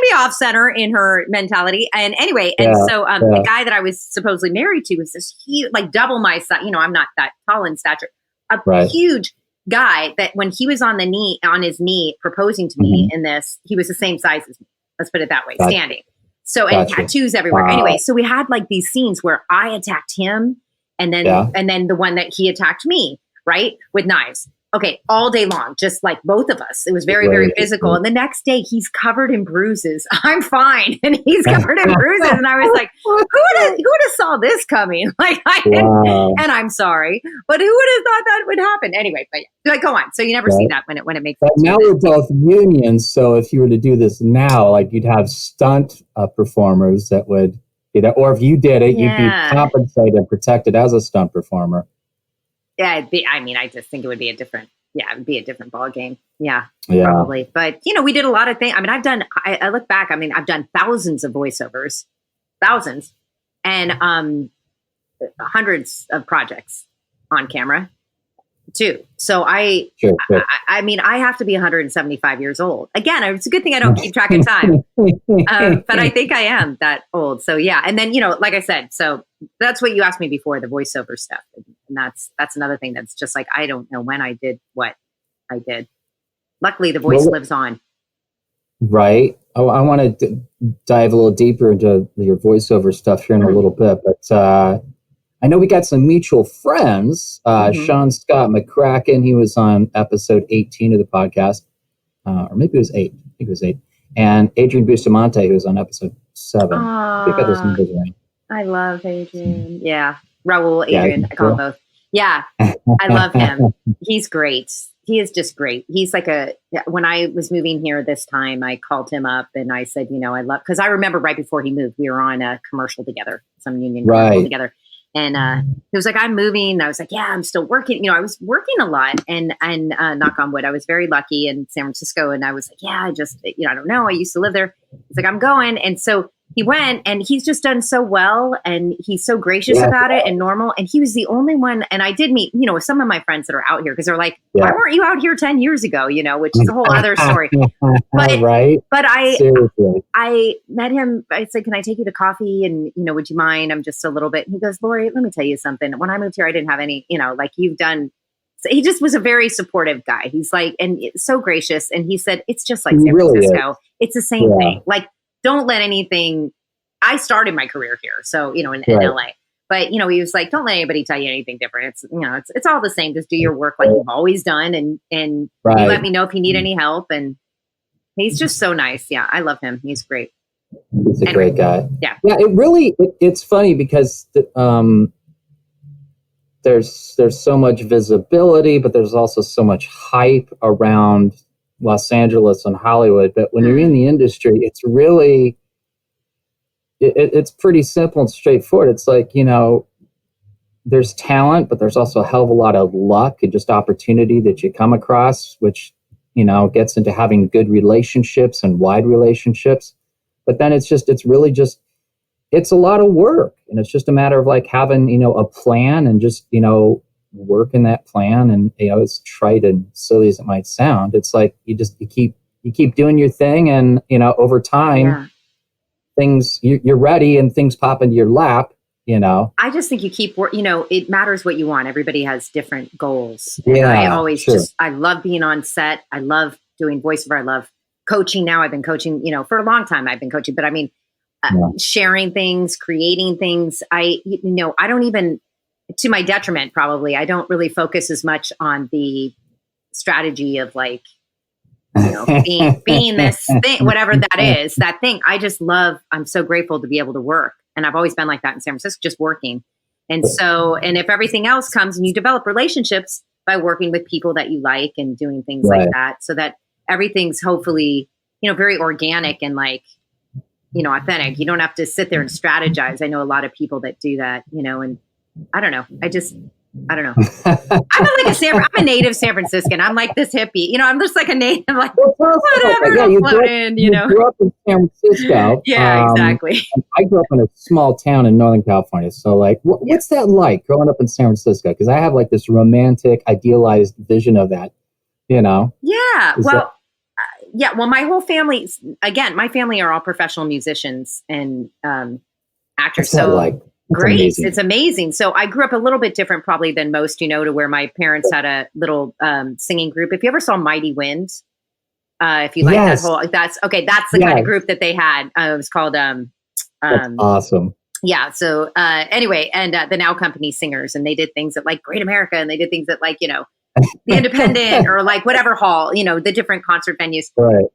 maybe off center in her mentality. And anyway, the guy that I was supposedly married to was this huge, like double my size. I'm not that tall in stature. A huge guy that when he was on his knee proposing to me in this, he was the same size as me. Let's put it that way, standing. So, and tattoos everywhere. Wow. Anyway, so we had like these scenes where I attacked him, and then the one that he attacked me, right, with knives. Okay, all day long, just like both of us. It was very, very physical. And the next day, he's covered in bruises. I'm fine, and he's covered in bruises. And I was like, who would have saw this coming? Like, I didn't. And I'm sorry, but who would have thought that would happen? Anyway, but go on. So you never see that when it makes sense. Now we're both unions, so if you were to do this now, like you'd have stunt performers that would, or if you did it, you'd be compensated and protected as a stunt performer. Yeah, it'd be, I just think it would be a different ball game. Yeah, probably. But, we did a lot of things. I look back, I've done thousands of voiceovers, and hundreds of projects on camera too. So I have to be 175 years old. Again, it's a good thing I don't keep track of time. But I think I am that old. So yeah. And then, like I said, so that's what you asked me before, the voiceover stuff. And that's another thing that's just like, I don't know when I did what I did. Luckily, the voice lives on. Right. Oh, I want to dive a little deeper into your voiceover stuff here in a little bit. But I know we got some mutual friends. Sean Scott McCracken, he was on episode 18 of the podcast, or maybe it was 8. I think it was 8. And Adrian Bustamante, who was on episode 7. I think I got those numbers right. I love Adrian. Yeah. Raul, Adrian. Yeah, I call them both. Yeah. I love him. He's great. He is just great. He's like when I was moving here this time, I called him up and I said, because I remember right before he moved, we were on a commercial together, some union commercial together. And he was like, I'm moving. I was like, yeah, I'm still working. I was working a lot and knock on wood, I was very lucky in San Francisco. And I was like, yeah, I just, I don't know. I used to live there. He's like, I'm going. And so he went and he's just done so well. And he's so gracious about it and normal. And he was the only one. And I did meet, some of my friends that are out here because they're like, why weren't you out here 10 years ago? Which is a whole other story. But, but I met him. I said, can I take you to coffee? And, would you mind? I'm just a little bit. And he goes, Laurie, let me tell you something. When I moved here, I didn't have any, like you've done. So he just was a very supportive guy. He's like, and so gracious. And he said, it's just like San Francisco. It's the same thing. Like, don't let anything, I started my career here. So, in LA, but he was like, don't let anybody tell you anything different. It's, it's all the same. Just do your work like you've always done. And you let me know if you need any help. And he's just so nice. Yeah. I love him. He's great. He's a great guy. Yeah. Yeah. It's funny because, there's so much visibility, but there's also so much hype around Los Angeles and Hollywood. But when you're in the industry, it's really, it's pretty simple and straightforward. It's like, there's talent, but there's also a hell of a lot of luck and just opportunity that you come across, which, gets into having good relationships and wide relationships. But then it's a lot of work. And it's just a matter of like having, a plan and just, work in that plan. And, it's trite and silly as it might sound. It's like, you keep doing your thing. And, over time, things, you're ready and things pop into your lap, I just think you keep work, it matters what you want. Everybody has different goals. Yeah, and I always I love being on set. I love doing voiceover. I love coaching now. I've been coaching, for a long time I've been coaching, but I mean, sharing things, creating things. I don't even, to my detriment, probably, I don't really focus as much on the strategy of like, being this thing, whatever that is, that thing. I'm so grateful to be able to work. And I've always been like that in San Francisco, just working. And so, and if everything else comes and you develop relationships by working with people that you like and doing things like that, so that everything's hopefully, very organic and like, authentic. You don't have to sit there and strategize. I know a lot of people that do that, and I don't know. I don't know. I'm a native San Franciscan. I'm like this hippie, I'm just like a native, like whatever. You grew up in San Francisco. Yeah, exactly. I grew up in a small town in Northern California. So like, what's that like growing up in San Francisco? Because I have like this romantic, idealized vision of that, Yeah. Well, my whole family, again, my family are all professional musicians and actors. So great. Amazing. It's amazing. So I grew up a little bit different probably than most, to where my parents had a little singing group. If you ever saw Mighty Wind, if you like that's the kind of group that they had. It was called that's awesome. Yeah. So anyway, and the Now Company singers, and they did things at like Great America, and they did things at like, the Independent or like whatever hall, the different concert venues. Right.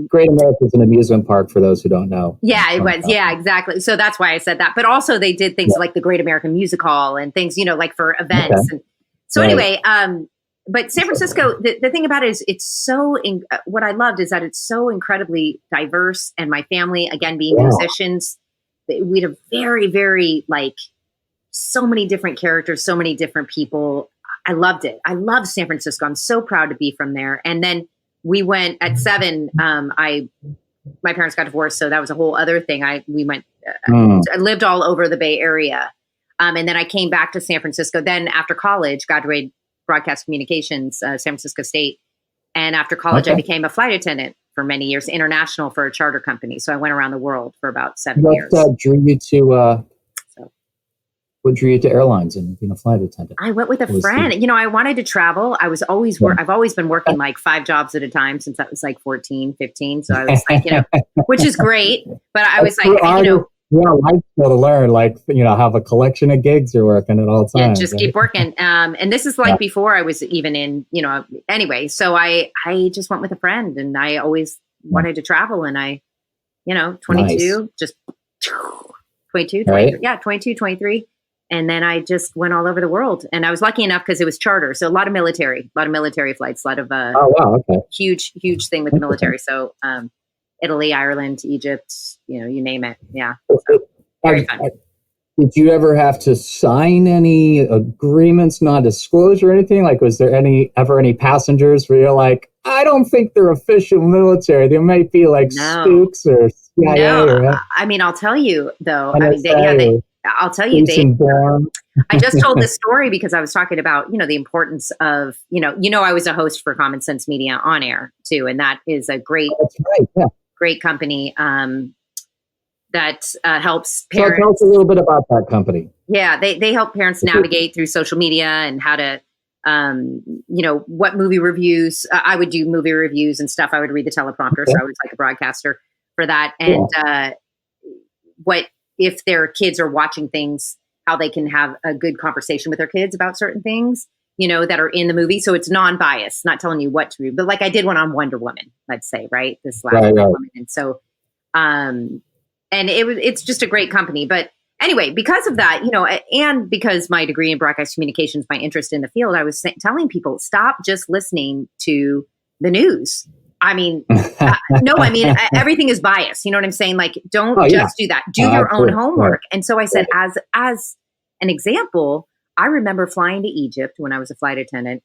Great America is an amusement park for those who don't know. Yeah, it was. Yeah, exactly. So that's why I said that. But also they did things like the Great American Music Hall and things, like for events. Okay. And so anyway, but San Francisco, the thing about it is it's so, what I loved is that it's so incredibly diverse. And my family, again, being musicians, we had a very, very like so many different characters, so many different people. I loved it. I loved San Francisco. I'm so proud to be from there. And then we went at 7. My parents got divorced, so that was a whole other thing. I lived all over the Bay Area, and then I came back to San Francisco. Then after college, graduated broadcast communications, San Francisco State, and after college, I became a flight attendant for many years, international for a charter company. So I went around the world for about 7 years. What drew you to airlines and being a flight attendant? I went with a friend. I wanted to travel. I was always I've always been working like 5 jobs at a time since I was like 14, 15. So I was like, which is great. But I was like, Yeah, life's still to learn, like, have a collection of gigs you're working at all times. Yeah, just keep working. And this is like before I was even in, anyway, so I just went with a friend, and I always wanted to travel, and I, 22, nice. Just 22, 23, right? Yeah, 22, 23. And then I just went all over the world, and I was lucky enough because it was charter. So a lot of military flights, a lot of, oh, wow. Okay. Huge thing with the military. So, Italy, Ireland, Egypt, you name it. Yeah. So, very fun. Did you ever have to sign any agreements, non-disclosure or anything? Like, was there ever any passengers where you're like, I don't think they're official military. They might be like spooks or CIA. No, I mean, I'll tell you though. I'll tell you, I just told this story because I was talking about, the importance of, I was a host for Common Sense Media on air too. And that is a great, great company that helps parents. So tell us a little bit about that company. Yeah, they help parents navigate through social media and how to, what movie reviews. I would do movie reviews and stuff. I would read the teleprompter. So I was like a broadcaster for that. And what if their kids are watching things, how they can have a good conversation with their kids about certain things, that are in the movie. So it's non-biased, not telling you what to read. But like I did one on Wonder Woman, let's say, right? This last Wonder Woman. And so, and it's just a great company. But anyway, because of that, and because my degree in broadcast communications, my interest in the field, I was telling people, stop just listening to the news. I mean, no, I mean, everything is biased. You know what I'm saying? Like, don't just do that. Do your own homework. And so I said, as an example, I remember flying to Egypt when I was a flight attendant,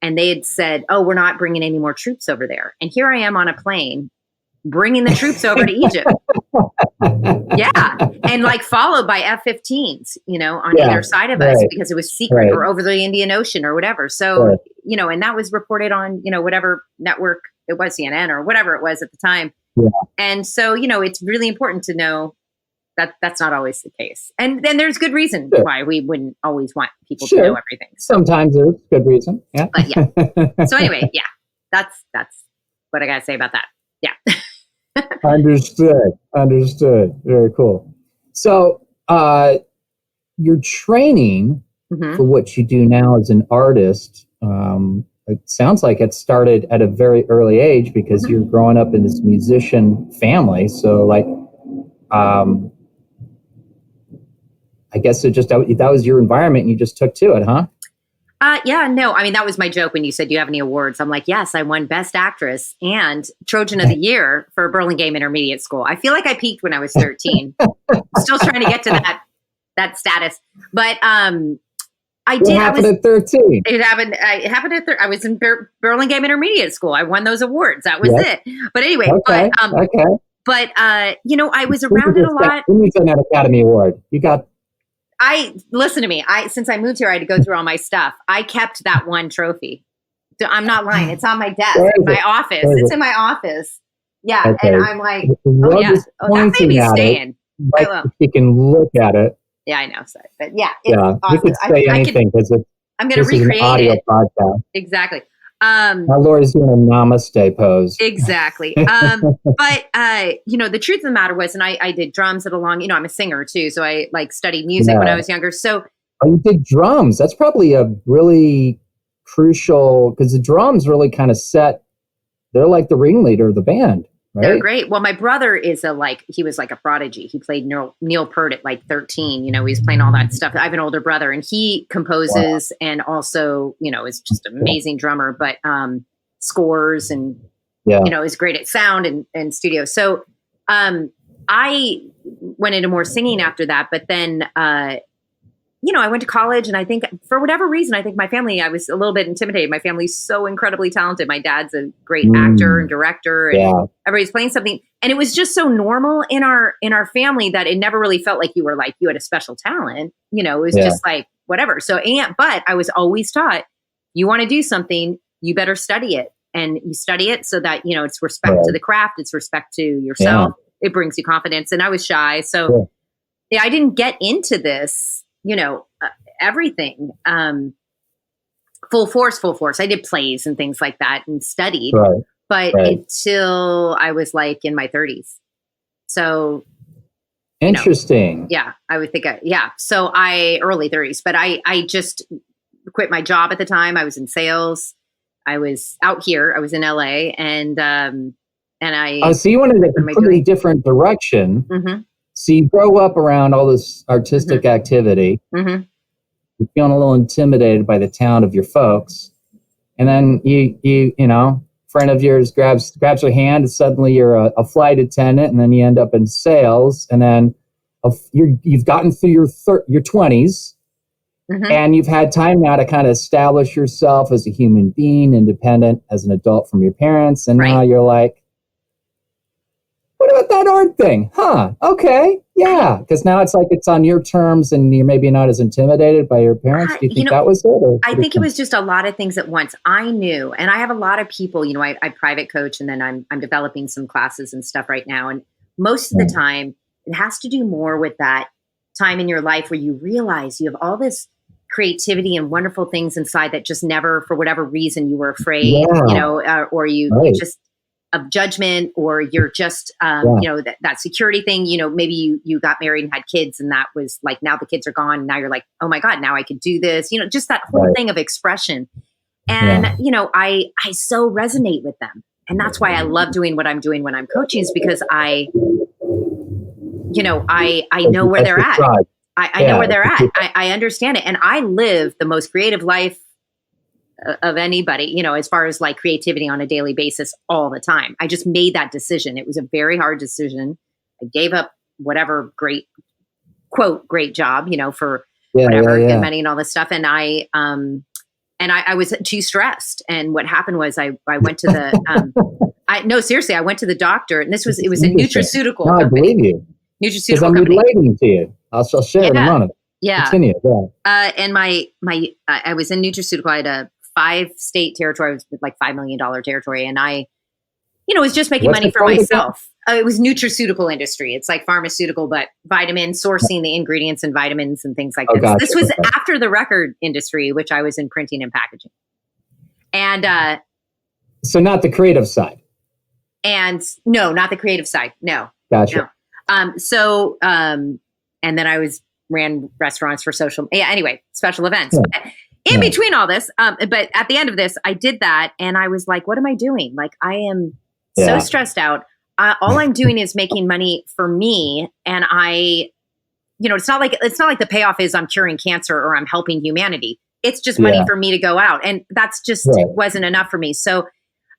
and they had said, oh, we're not bringing any more troops over there. And here I am on a plane bringing the troops over to Egypt. Yeah. And like followed by F-15s, on either side of us because it was secret or over the Indian Ocean or whatever. So, and that was reported on, whatever network it was, CNN or whatever it was at the time. Yeah. And so, it's really important to know that that's not always the case. And then there's good reason why we wouldn't always want people to know everything. So, sometimes there's good reason. Yeah. But yeah. So anyway, that's what I got to say about that. Yeah. Understood. Very cool. So, your training for what you do now as an artist, it sounds like it started at a very early age because you're growing up in this musician family. So, like, I guess that was your environment and you just took to it, huh? Yeah, no, I mean, that was my joke when you said, do you have any awards? I'm like, yes, I won Best Actress and Trojan of the Year for Burlingame Intermediate School. I feel like I peaked when I was 13. Still trying to get to that status. But I did. What happened at 13? It happened at I was in Burlingame Intermediate School. I won those awards. That was it. But anyway, but I was around it a lot. When you won that Academy Award, you got... Listen to me. Since I moved here, I had to go through all my stuff. I kept that one trophy. I'm not lying. It's on my desk in my office. It's in my office. Yeah. Okay. And I'm like, that may be staying. You can look at it. Yeah, I know. Sorry. But yeah, it's awesome. You could say anything because I'm going to recreate an audio podcast. Exactly. Now Laurie's doing a namaste pose. Exactly. But the truth of the matter was, and I did drums at I'm a singer too. So I studied music when I was younger. So you did drums. That's probably a really crucial, because the drums really kind of they're like the ringleader of the band. Right? They're great. Well, my brother is he was like a prodigy. He played Neil Peart at like 13. He was playing all that stuff. I have an older brother and he composes and also, is just an amazing drummer, but scores and, is great at sound and studio. So I went into more singing after that, but then, I went to college, and I think for whatever reason, I think my family, I was a little bit intimidated. My family's so incredibly talented. My dad's a great actor and director, and everybody's playing something. And it was just so normal in our family that it never really felt like you had a special talent. It was just like whatever. So, but I was always taught, you want to do something, you better study it, and you study it so that it's respect to the craft, it's respect to yourself. It brings you confidence. And I was shy, so I didn't get into this. Everything, full force. I did plays and things like that and studied, but until I was like in my 30s. So Interesting. Yeah, I would think. So early 30s, but I just quit my job at the time. I was in sales. I was out here. I was in LA, and I. So you went in a completely different direction. Mm-hmm. So you grow up around all this artistic activity. Mm-hmm. You're feeling a little intimidated by the talent of your folks, and then you know, friend of yours grabs your hand, and suddenly you're a flight attendant, and then you end up in sales, and then you've gotten through your 20s, and you've had time now to kind of establish yourself as a human being, independent as an adult from your parents, and now you're like, what about that art thing? Huh? Okay, yeah, because now it's like it's on your terms, and you're maybe not as intimidated by your parents. Do you think that was it? I think it was just a lot of things at once. I knew, and I have a lot of people. You know, I private coach, and then I'm developing some classes and stuff right now. And most of the time, it has to do more with that time in your life where you realize you have all this creativity and wonderful things inside that just never, for whatever reason, you were afraid, you know, or you just of judgment, or you're just, you know, that security thing, you know, maybe you got married and had kids, and that was like, now the kids are gone. And now you're like, oh my God, now I could do this, you know, just that whole thing of expression. And, you know, I so resonate with them. And that's why I love doing what I'm doing when I'm coaching, is because I know where they're at. I know where they're at. I understand it. And I live the most creative life of anybody, you know, as far as like creativity on a daily basis all the time. I just made that decision. It was a very hard decision. I gave up whatever great job, you know, for whatever good money and all this stuff. And I was too stressed. And what happened was I went to the, I went to the doctor, and it was a nutraceutical company. I believe you. Nutraceutical I'm company. relating to you. I'll share in a moment. Yeah. Continue. And I was in nutraceutical. I had a 5-state territory. It was like $5 million territory. And I, you know, was just making money for myself. It was nutraceutical industry. It's like pharmaceutical, but vitamin sourcing the ingredients and vitamins and things like this. Gotcha. This was after the record industry, which I was in printing and packaging. And so not the creative side. And no, not the creative side. No. Gotcha. No. And then I ran restaurants for special events. Yeah. In between all this, but at the end of this, I did that, and I was like, what am I doing? Like, I am so stressed out. All I'm doing is making money for me. And it's not like the payoff is I'm curing cancer or I'm helping humanity. It's just money for me to go out. And that's just wasn't enough for me. So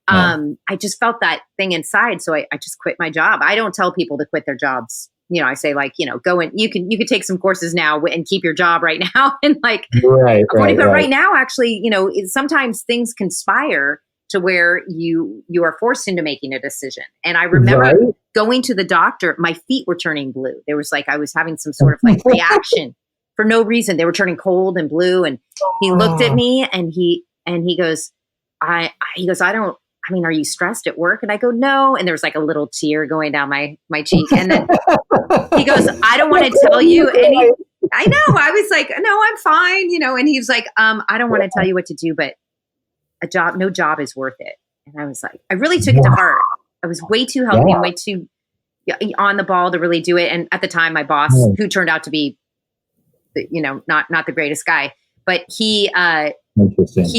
I just felt that thing inside. So I just quit my job. I don't tell people to quit their jobs. You know, I say, like, you know, go in, you can take some courses now and keep your job right now. And like, right now, actually, you know, sometimes things conspire to where you are forced into making a decision. And I remember going to the doctor, my feet were turning blue. There was like, I was having some sort of like reaction for no reason. They were turning cold and blue. And he looked at me and he goes, are you stressed at work? And I go, no. And there was like a little tear going down my cheek. And then he goes, I don't want to tell you any. I know. I was like, no, I'm fine. You know, and he was like, I don't want to tell you what to do, but no job is worth it. And I was like, I really took it to heart. I was way too healthy and way too on the ball to really do it. And at the time, my boss, who turned out to be, you know, not the greatest guy, but he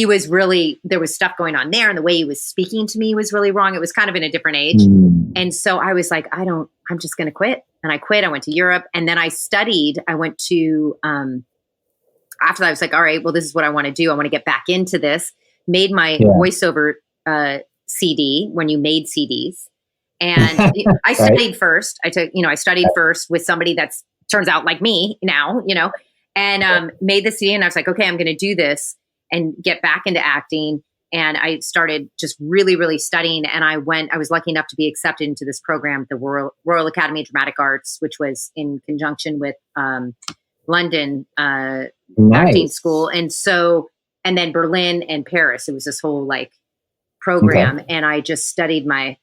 was really, there was stuff going on there, and the way he was speaking to me was really wrong. It was kind of in a different age. And so I was like, I'm just going to quit. And I quit. I went to Europe, and then I studied. I went to, after that, I was like, all right, well, this is what I want to do. I want to get back into this. Made my voiceover CD when you made CDs. And I studied first. I studied first with somebody that's turns out like me now, you know, and made the CD. And I was like, okay, I'm going to do this and get back into acting. And I started just really, really studying. And I was lucky enough to be accepted into this program, the Royal Academy of Dramatic Arts, which was in conjunction with London acting school. And then Berlin and Paris. It was this whole like program. And I just studied I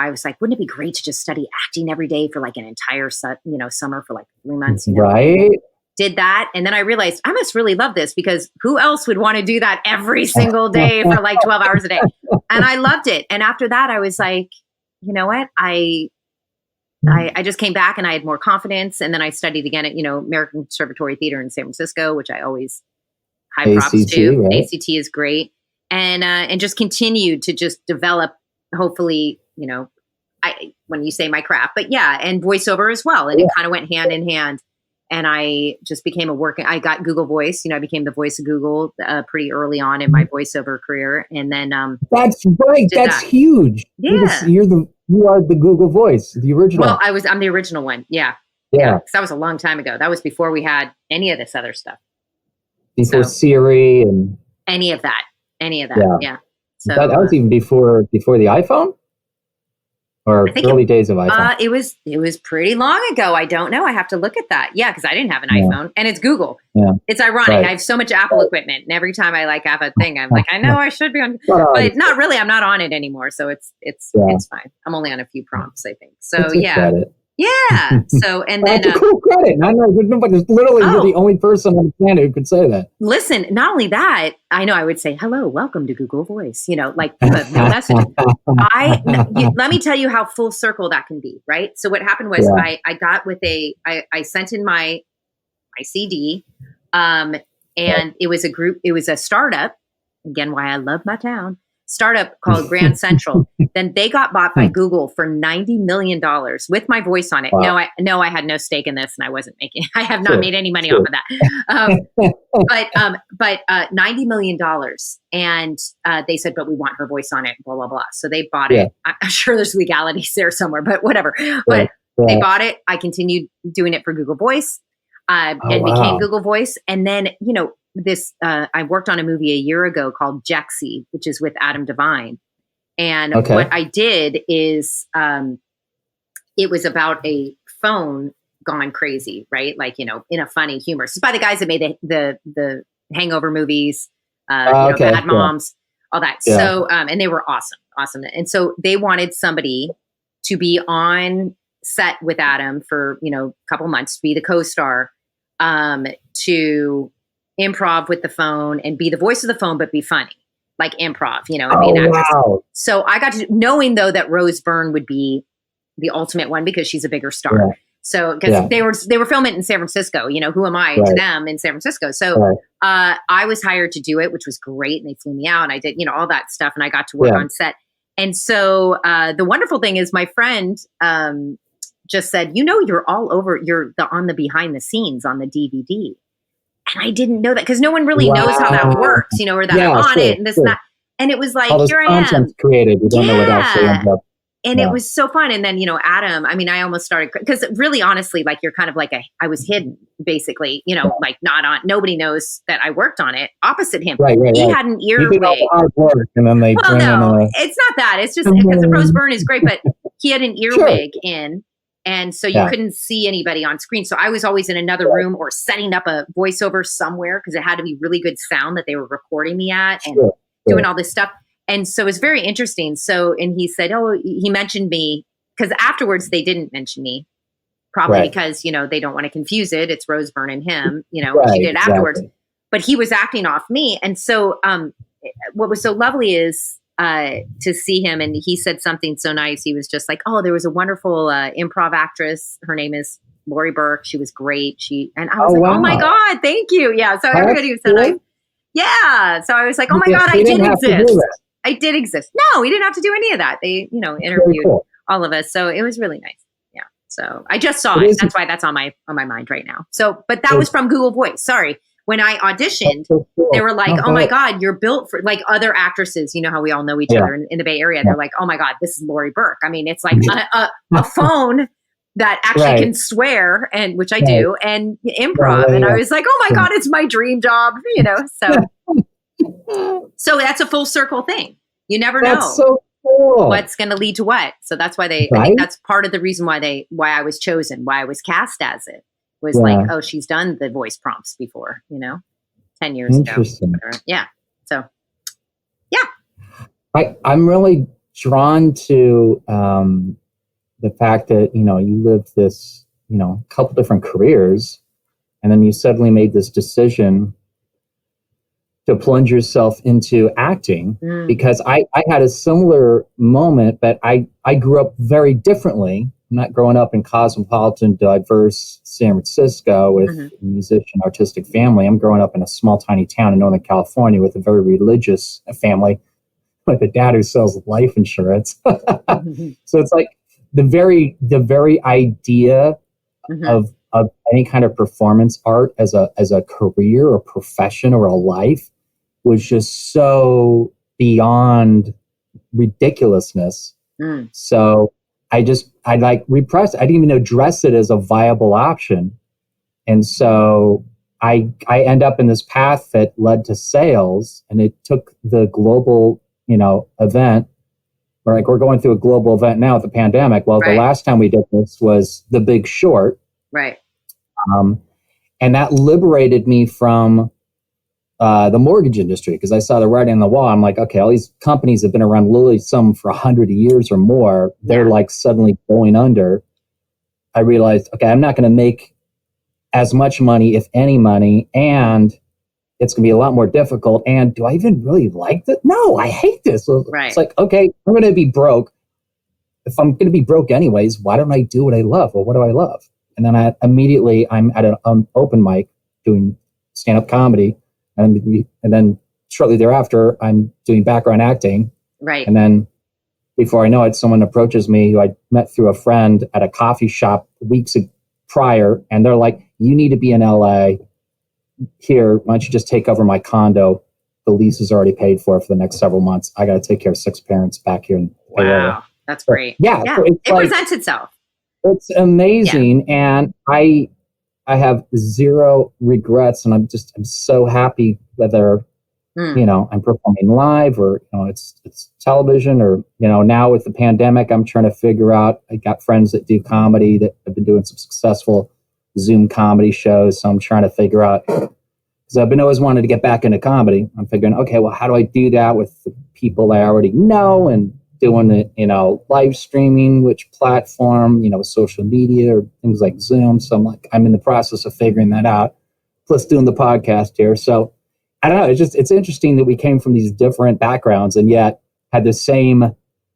was like, wouldn't it be great to just study acting every day for like an entire summer for like 3 months? You know? Right. Did that. And then I realized I must really love this, because who else would want to do that every single day for like 12 hours a day? And I loved it. And after that, I was like, you know what? I I just came back and I had more confidence. And then I studied again at, American Conservatory Theater in San Francisco, which I always high props to. Right? ACT is great. And just continued to just develop, hopefully, when you say my craft, but and voiceover as well. And it kind of went hand in hand. And I just became I got Google Voice. I became the voice of Google pretty early on in my voiceover career. And then that's right. That's huge. Yeah, you are the Google Voice, the original. Well, I'm the original one. Yeah. Because that was a long time ago. That was before we had any of this other stuff. Before Siri and any of that. Yeah. So that was even before the iPhone. Or early days of iPhone? It was pretty long ago. I don't know. I have to look at that. Yeah, because I didn't have an iPhone, and it's Google. Yeah. It's ironic. Right. I have so much Apple equipment, and every time I have a thing, I'm like, I know I should be on, but not really. I'm not on it anymore, so it's fine. I'm only on a few prompts, I think. So yeah. So and then that's a cool credit. I know, but literally you're the only person on the planet who could say that. Listen, not only that, I know I would say, hello, welcome to Google Voice, but no message. Let me tell you how full circle that can be, right? So what happened was I got with I sent in my CD, and it was a startup, again, why I love my town, startup called Grand Central. Then they got bought by Google for $90 million with my voice on it. Wow. No, I had no stake in this, and I have not made any money off of that. But $90 million, and they said, but we want her voice on it, blah blah blah. So they bought it. I'm sure there's legalities there somewhere, but whatever. But they bought it. I continued doing it for Google Voice, and became Google Voice, and then this I worked on a movie a year ago called Jexy, which is with Adam Devine. And what I did is it was about a phone gone crazy, right? In a funny humor. So it's by the guys that made the Hangover movies, Bad Moms, all that. Yeah. So and they were awesome. And so they wanted somebody to be on set with Adam for a couple months, to be the co-star, to improv with the phone and be the voice of the phone, but be funny, like improv, and be an actress. Wow. So I got to, knowing though that Rose Byrne would be the ultimate one because she's a bigger star. Yeah. So because they were filming it in San Francisco, who am I to them in San Francisco? So I was hired to do it, which was great. And they flew me out and I did, all that stuff. And I got to work on set. And so the wonderful thing is my friend just said, you're all over, you're on the behind the scenes on the DVD. And I didn't know that because no one really knows how that works, or that I'm on it and this and that. And it was like, here I am. Created. You don't know what actually ends up. And it was so fun. And then, Adam, I almost started, because really, honestly, you're kind of I was hidden, basically, not on, nobody knows that I worked on it opposite him. Right, he had an earwig. Hard work, and then they it's not that. It's just because Rose Byrne is great, but he had an earwig in. And so you couldn't see anybody on screen. So I was always in another room or setting up a voiceover somewhere because it had to be really good sound that they were recording me at and doing all this stuff. And so it was very interesting. So, and he said, he mentioned me because afterwards they didn't mention me, probably because, they don't want to confuse it. It's Rose Byrne and him, she did afterwards, but he was acting off me. And so what was so lovely is, to see him, and he said something so nice. He was just like, there was a wonderful improv actress. Her name is Laurie Burke. She was great. And I was like, oh my God, thank you. Yeah. So everybody was so nice. Yeah. So I was like, oh my God, I did exist. I did exist. No, we didn't have to do any of that. They, interviewed all of us. So it was really nice. Yeah. So I just saw it. That's why that's on my mind right now. So, but that was from Google Voice. Sorry. When I auditioned, they were like, oh my God, you're built for other actresses. You know how we all know each other in the Bay Area. They're like, oh my God, this is Laurie Burke. It's like a phone that actually can swear, and which I do, and improv. And I was like, oh my God, it's my dream job, So that's a full circle thing. You never know so cool. what's going to lead to what. So that's why I think that's part of the reason why I was chosen, why I was cast as it. Was like, she's done the voice prompts before, 10 years ago. Yeah. So, yeah. I'm really drawn to the fact that, you lived this, couple different careers, and then you suddenly made this decision to plunge yourself into acting because I had a similar moment, but I grew up very differently. not growing up in cosmopolitan, diverse San Francisco with a musician, artistic family. I'm growing up in a small, tiny town in Northern California with a very religious family, with a dad who sells life insurance. So it's like the very idea of any kind of performance art as a career or profession or a life was just so beyond ridiculousness. So I like repressed. I didn't even address it as a viable option. And so I end up in this path that led to sales, and it took the global, event. We're going through a global event now with the pandemic. Well, the last time we did this was The Big Short. Right. And that liberated me from the mortgage industry, because I saw the writing on the wall. I'm like, okay, all these companies have been around literally some for 100 years or more. They're like suddenly going under. I realized, okay, I'm not going to make as much money, if any money, and it's going to be a lot more difficult. And do I even really like this? No, I hate this. So it's like, okay, I'm going to be broke. If I'm going to be broke anyways, why don't I do what I love? Well, what do I love? And then I'm at an open mic doing stand-up comedy. And then shortly thereafter, I'm doing background acting. Right. And then before I know it, someone approaches me who I met through a friend at a coffee shop weeks prior. And they're like, you need to be in LA. Here, why don't you just take over my condo? The lease is already paid for the next several months. I got to take care of 6 parents back here in LA. Wow. That's great. Yeah. So it presents itself. It's amazing. Yeah. And I have zero regrets, and I'm so happy whether, I'm performing live or, it's television, or, now with the pandemic, I'm trying to figure out, I got friends that do comedy that have been doing some successful Zoom comedy shows. So I'm trying to figure out, because I've been always wanted to get back into comedy. I'm figuring, okay, well, how do I do that with the people I already know, and doing it, live streaming, which platform, social media or things like Zoom. So I'm in the process of figuring that out, plus doing the podcast here. So I don't know. It's interesting that we came from these different backgrounds and yet had the same,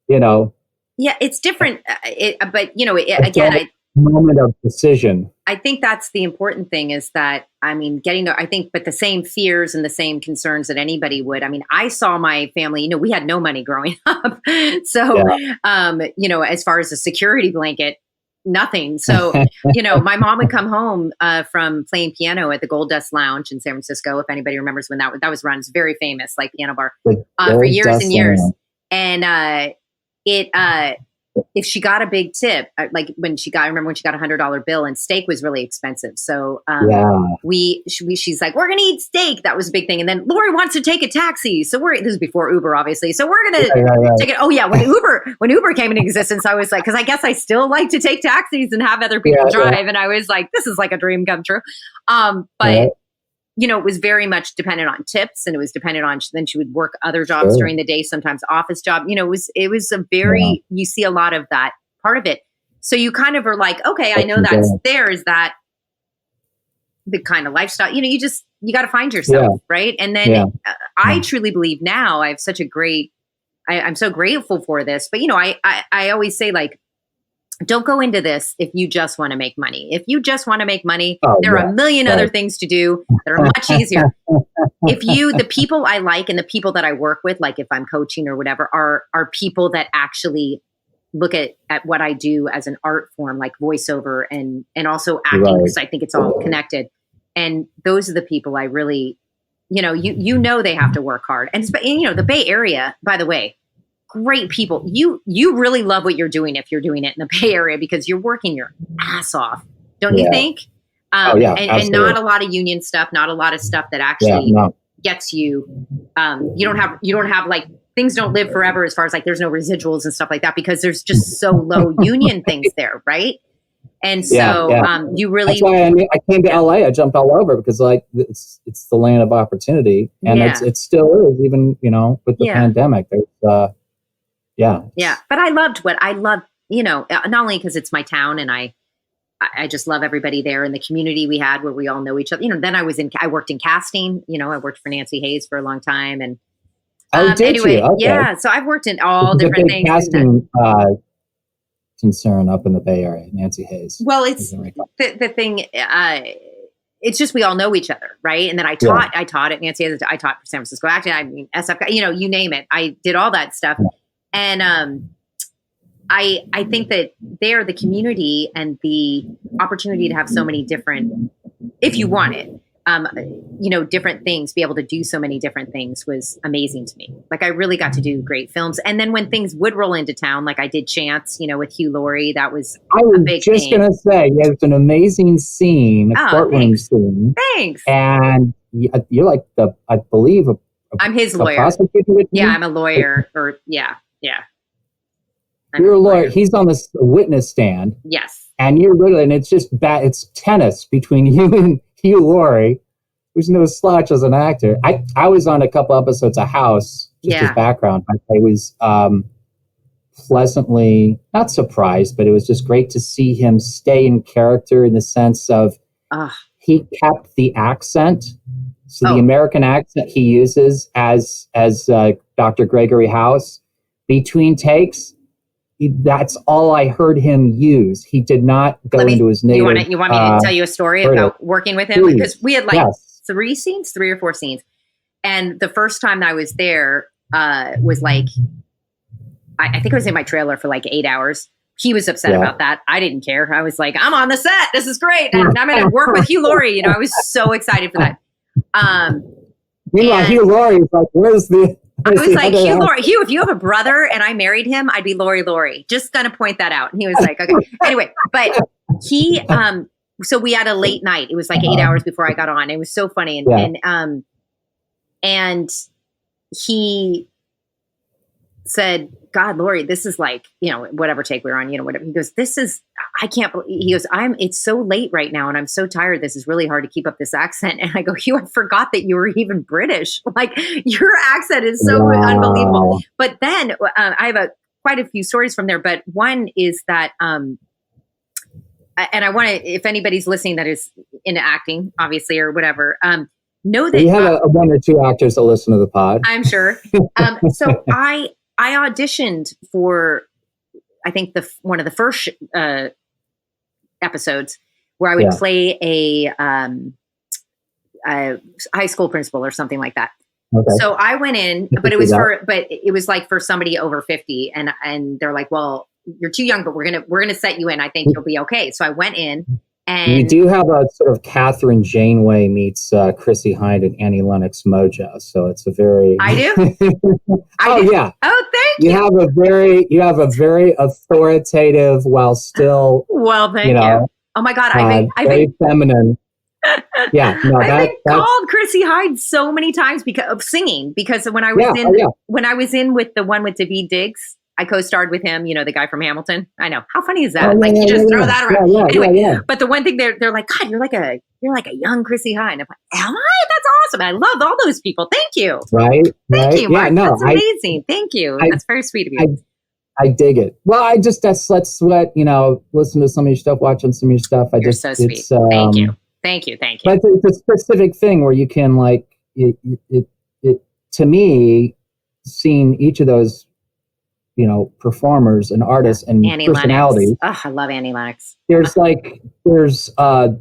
Yeah, it's different. Again, moment of decision. I think that's the important thing, is that, but the same fears and the same concerns that anybody would. I saw my family, we had no money growing up. So, as far as a security blanket, nothing. So, my mom would come home from playing piano at the Gold Dust Lounge in San Francisco. If anybody remembers when that was run, it's very famous, like piano bar for years and years. And if she got a big tip, I remember when she got $100 bill, and steak was really expensive. So she's like, we're going to eat steak. That was a big thing. And then Laurie wants to take a taxi. So this is before Uber, obviously. So we're going to take it. Oh yeah. When Uber came into existence, I was like, cause I guess I still like to take taxis and have other people drive. Yeah. And I was like, this is like a dream come true. It was very much dependent on tips, and it was dependent on, then she would work other jobs during the day, sometimes office job. It was a very, you see a lot of that part of it. So you kind of are like, okay, I know that's there. Is that the kind of lifestyle, you got to find yourself. Right. And then I truly believe now I have such a great, I'm so grateful for this, but I always say, like, don't go into this if you just want to make money. If you just want to make money, there are a million other things to do that are much easier. The people I like and the people that I work with, like if I'm coaching or whatever, are people that actually look at what I do as an art form, like voiceover and also acting, because I think it's all connected. And those are the people I really, they have to work hard. And the Bay Area, by the way, great people. You really love what you're doing if you're doing it in the Bay Area, because you're working your ass off, don't you think? And not a lot of union stuff, not a lot of stuff that actually gets you. You don't have like, things don't live forever, as far as like there's no residuals and stuff like that, because there's just so low union things there, right? And so you really. That's why I came to LA. I jumped all over, because like it's the land of opportunity, and it still is, even with the pandemic. There's but I loved not only because it's my town, and I just love everybody there, and the community we had where we all know each other. Then I worked in casting. I worked for Nancy Hayes for a long time, and so I've worked in all different things. Casting concern up in the Bay Area, Nancy Hayes. Well, it's the thing. It's just we all know each other, right? And then I taught at Nancy Hayes. I taught for San Francisco Acting. I mean, SF, you name it. I did all that stuff, and I think that there, the community and the opportunity to have so many different, if you want it, different things, be able to do so many different things was amazing to me. Like I really got to do great films. And then when things would roll into town, like I did Chance, with Hugh Laurie, that was a big thing. I was just going to say, it's an amazing scene, a courtroom scene. Thanks. And you're like I believe, I'm his lawyer. Yeah, I'm a lawyer yeah. You're a lawyer. He's on the witness stand. Yes. And you're literally, and it's just it's tennis between you and Hugh Laurie, who's no slouch as an actor. I was on a couple episodes of House, just his background. I was pleasantly, not surprised, but it was just great to see him stay in character in the sense of he kept the accent. So the American accent he uses as Dr. Gregory House between takes, that's all I heard him use. He did not go into his native. You want me to tell you a story about working with him? Please. Because we had 3 or 4 scenes. And the first time I was there was like, I think I was in my trailer for like 8 hours. He was upset about that. I didn't care. I was like, I'm on the set. This is great. And I'm going to work with Hugh Laurie. I was so excited for that. Meanwhile, Hugh Laurie is like, where's the... I was like, Hugh, if you have a brother and I married him, I'd be Laurie. Just going to point that out. And he was like, okay. Anyway, but he, so we had a late night. It was like 8 hours before I got on. It was so funny. And he said, God, Laurie, this is like, whatever take we were on, whatever. He goes, I can't believe, he goes, it's so late right now. And I'm so tired. This is really hard to keep up this accent. And I go, Hugh, I forgot that you were even British. Like your accent is so unbelievable. But then I have quite a few stories from there. But one is that, and I want to, if anybody's listening that is into acting, obviously, or whatever, know that you have one or two actors that listen to the pod. I'm sure. So I auditioned for, I think one of the first episodes where I would play a high school principal or something like that. Okay. So I went in, but it was like for somebody over 50, and they're like, well, you're too young, but we're gonna set you in. I think you'll be okay. So I went in. And you do have a sort of Catherine Janeway meets Chrissy Hind and Annie Lennox mojo, so it's a very. I do. Yeah. Oh, thank you. You have a very authoritative while still. Well, thank you. Oh my God, I've very feminine. Yeah, no, I've been called Chrissy Hind so many times because of singing. Because when I was in with the one with Daveed Diggs. I co-starred with him, the guy from Hamilton. I know. How funny is that? You just throw that around. Anyway, but the one thing they're like, God, you're like a young Chrissy Hind. I'm like, am I? That's awesome. I love all those people. Thank you. Right. Thank you, Mark. That's amazing. Thank you. That's very sweet of you. I dig it. Well, let's listen to some of your stuff, watching some of your stuff. You're so sweet. Thank you. But it's a specific thing where you can it to me, seeing each of those performers and artists and Annie personalities. Lennox. Oh, I love Annie Lennox. There's a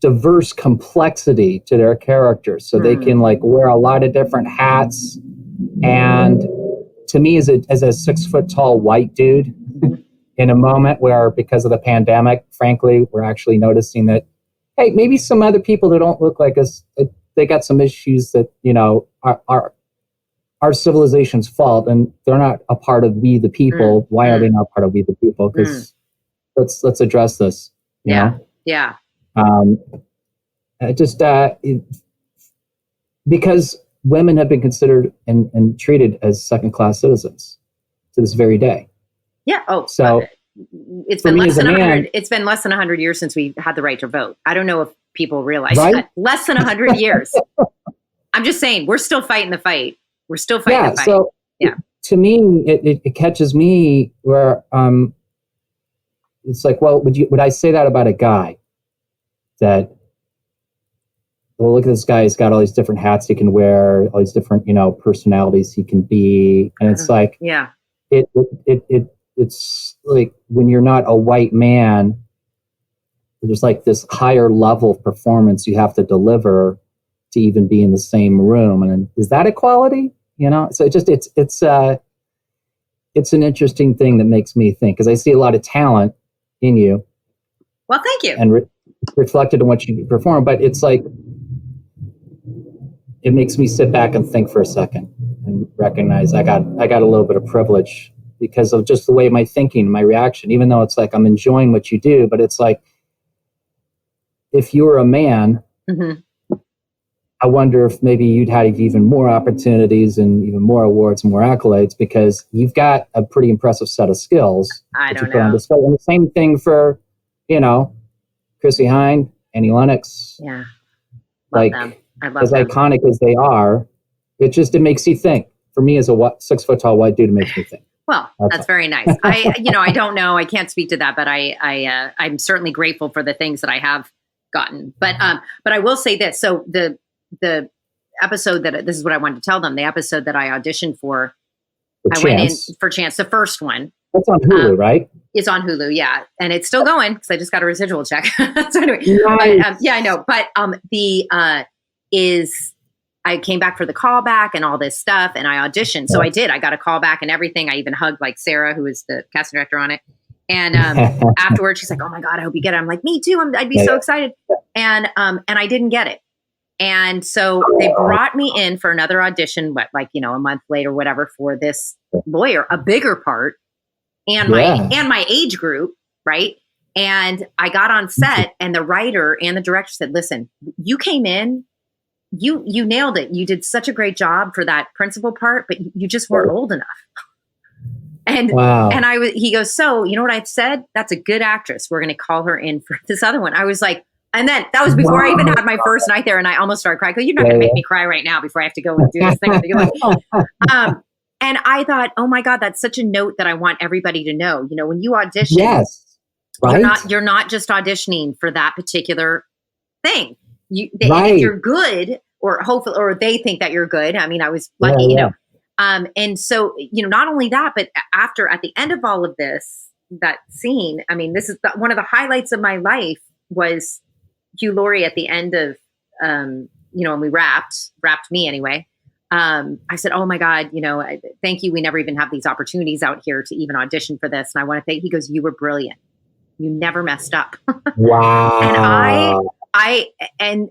diverse complexity to their characters, so they can wear a lot of different hats. And to me, as a 6 foot tall white dude, in a moment where, because of the pandemic, frankly, we're actually noticing that, hey, maybe some other people that don't look like us, they got some issues that are our civilization's fault, and they're not a part of we the people. Why are they not part of we the people? Because let's address this. Yeah. Because women have been considered and treated as second-class citizens to this very day. Yeah. Oh, so it's been less than 100. It's been less than 100 years since we had the right to vote. I don't know if people realize that. Less than 100 years. I'm just saying, we're still fighting the fight. We're still fighting the fight. So to me, it catches me where it's like, well, would I say that about a guy? That, well, look at this guy. He's got all these different hats he can wear, all these different, personalities he can be, and it's like, it it's like when you're not a white man, there's like this higher level of performance you have to deliver to even be in the same room. And is that equality? You know, so it's an interesting thing that makes me think, because I see a lot of talent in you. Well, thank you. And reflected in what you perform, but it's like, it makes me sit back and think for a second and recognize I got a little bit of privilege because of just the way my thinking, my reaction, even though it's like I'm enjoying what you do, but it's like, if you were a man, I wonder if maybe you'd have even more opportunities and even more awards and more accolades, because you've got a pretty impressive set of skills. I don't know. And the same thing for, you know, Chrissy Hine, Annie Lennox. Yeah. Like, I love as them. iconic as they are, it makes you think. For me, as a 6 foot tall white dude, it makes me think. Well, that's very nice. I don't know. I can't speak to that, but I'm certainly grateful for the things that I have gotten. But I will say this. So the episode this is what I wanted to tell them. The episode that I auditioned for, I went in for Chance, the first one. That's on Hulu, right? It's on Hulu, yeah, and it's still going because I just got a residual check. So anyway, nice. But, yeah, I know. But I came back for the callback and all this stuff, and I auditioned. So I did. I got a callback and everything. I even hugged like Sarah, who was the casting director on it. And afterwards, she's like, "Oh my God, I hope you get it." I'm like, "Me too. I'd be so excited." And I didn't get it. And so they brought me in for another audition, a month later, whatever, for this lawyer, a bigger part, and my age group, right? And I got on set, and the writer and the director said, "Listen, you came in, you nailed it. You did such a great job for that principal part, but you just weren't old enough." And he goes, "So you know what I've said? That's a good actress. We're going to call her in for this other one." I was like, and then that was before I even had my first night there, and I almost started crying. You're not going to make me cry right now before I have to go and do this thing. And I thought, oh my God, that's such a note that I want everybody to know. You know, when you audition, you're not just auditioning for that particular thing. If you're good, or hopefully, or they think that you're good. I mean, I was lucky, you know. And so, you know, not only that, but at the end of all of this, that scene, I mean, this is one of the highlights of my life was Hugh Laurie at the end of, when we wrapped me anyway. I said, "Oh my God, thank you. We never even have these opportunities out here to even audition for this. And I want to thank," he goes, "You were brilliant. You never messed up." Wow. And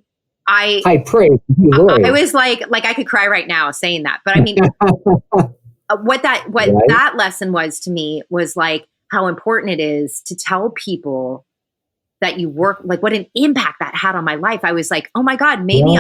I praise Hugh Laurie. I was like I could cry right now saying that. But I mean, what that lesson was to me was like how important it is to tell people that you work, like what an impact that had on my life. I was like, oh my God, maybe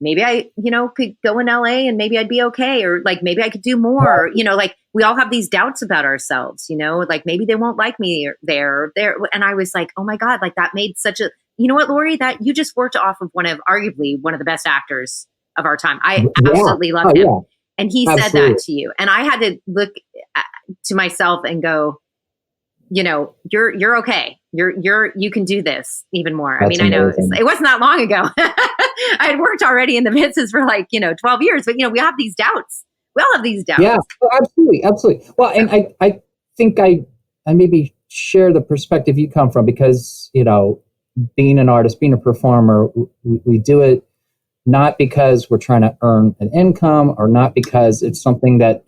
maybe I, could go in LA and maybe I'd be okay. Or like, maybe I could do more, like we all have these doubts about ourselves, like maybe they won't like me there. And I was like, oh my God, like that made such a, you know what, Laurie, that you just worked off of arguably one of the best actors of our time. I absolutely love him. Yeah. And he said that to you. And I had to look to myself and go, you're okay. You can do this even more. That's I mean, amazing. I know it wasn't that long ago. I had worked already in the business for 12 years, but we have these doubts. We all have these doubts. Yeah, absolutely. Absolutely. Well, and I think I maybe share the perspective you come from, because, being an artist, being a performer, we do it not because we're trying to earn an income, or not because it's something that,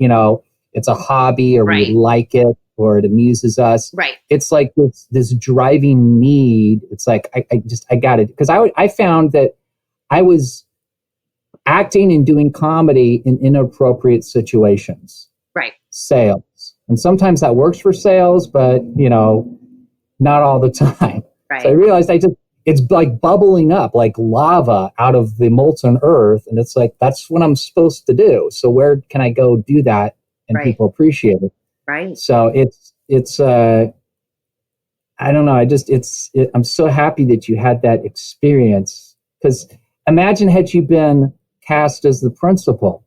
it's a hobby, or we like it, or it amuses us. Right. It's like this driving need. It's like, I got it. Because I found that I was acting and doing comedy in inappropriate situations. Right. Sales. And sometimes that works for sales, but, not all the time. Right. So I realized it's like bubbling up like lava out of the molten earth. And it's like, that's what I'm supposed to do. So where can I go do that and people appreciate it? Right. So it's I don't know. I'm so happy that you had that experience, because imagine had you been cast as the principal,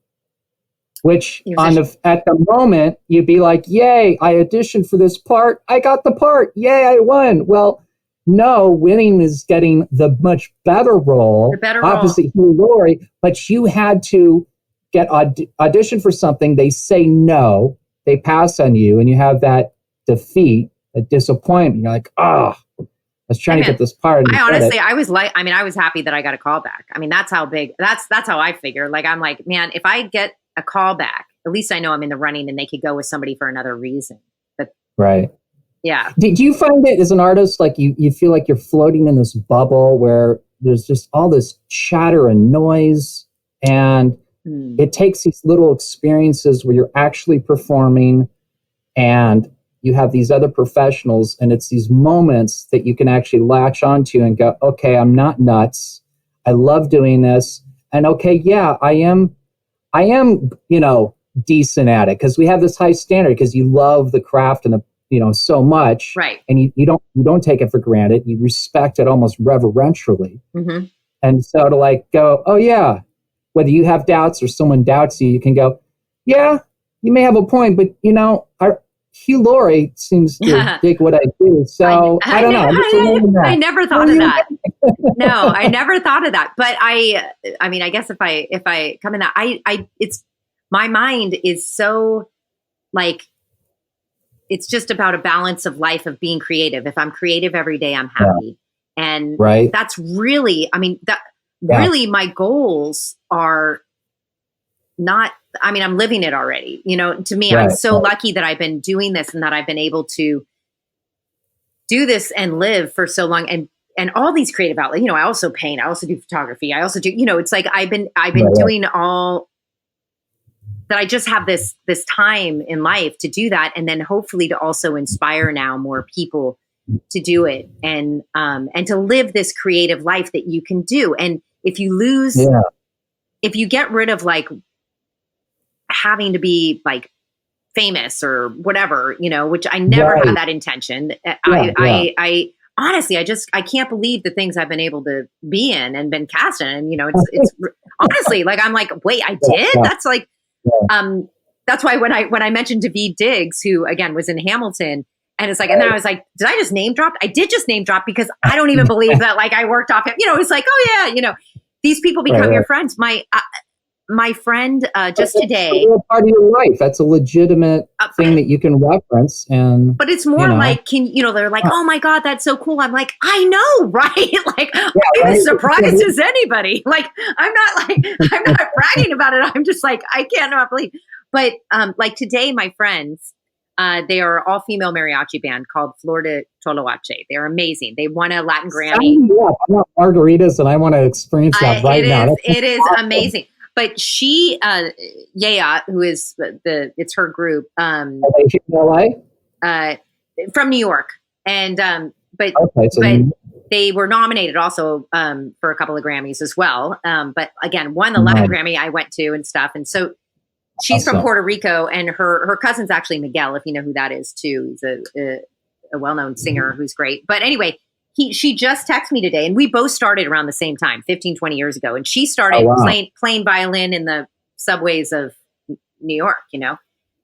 which at the moment you'd be like, yay, I auditioned for this part. I got the part. Yay, I won. Well, no, winning is getting the much better role, opposite Hugh Laurie, but you had to get audition for something. They say no. they pass on you and you have that defeat, a disappointment. You're like, oh, I was trying to get this part. I honestly, I was happy that I got a call back. I mean, that's how big, that's how I figure. Like, I'm like, man, if I get a call back, at least I know I'm in the running and they could go with somebody for another reason. But right. Yeah. Do you find it as an artist, like you feel like you're floating in this bubble where there's just all this chatter and noise, and it takes these little experiences where you're actually performing and you have these other professionals, and it's these moments that you can actually latch onto and go, okay, I'm not nuts. I love doing this. And okay, yeah, I am, decent at it, because we have this high standard, because you love the craft and the, so much. Right. And you don't take it for granted. You respect it almost reverentially. Mm-hmm. And so to like go, oh yeah, whether you have doubts or someone doubts you, you can go, yeah, you may have a point, but Hugh Laurie seems to dig what I do. So I don't know. I never thought of that. No, I never thought of that. But I mean, I guess if I come in that, it's, my mind is so like, it's just about a balance of life, of being creative. If I'm creative every day, I'm happy. Yeah. And that's really, I mean, really my goals are not, I mean, I'm living it already. To me, I'm so lucky that I've been doing this and that I've been able to do this and live for so long. And all these creative outlets, I also paint, I also do photography. I also do, it's like, I've been doing all that. I just have this time in life to do that. And then hopefully to also inspire now more people to do it and to live this creative life that you can do. And if you lose, if you get rid of like having to be like famous or whatever, which I never had that intention. I honestly, I can't believe the things I've been able to be in and been cast in. And, it's honestly like, I'm like, wait, I did? That's like, that's why when I mentioned Daveed Diggs, who again was in Hamilton, and it's like, and then I was like, did I just name drop? I did just name drop, because I don't even believe that like I worked off him. It's like, oh yeah, these people become your friends. My friend just today. That's a real part of your life. That's a legitimate thing that you can reference. But it's more like, they're like, oh my God, that's so cool. I'm like, I know, right? Like, I'm as surprised as anybody. Like, I'm not bragging about it. I'm just like, I cannot believe. But like today, my friends, they are all female mariachi band called Florida 12AUG2020. They're amazing. They won a Latin Grammy. I want margaritas and I want to experience that now. It is amazing. But she, Yaya, who is it's her group. Are they in LA? From New York. And, but they were nominated also for a couple of Grammys as well. But again, won the Latin Grammy I went to and stuff. And so she's from Puerto Rico, and her cousin's actually Miguel, if you know who that is too. He's a well-known singer who's great. But anyway, she just texted me today, and we both started around the same time, 15, 20 years ago. And she started playing violin in the subways of New York,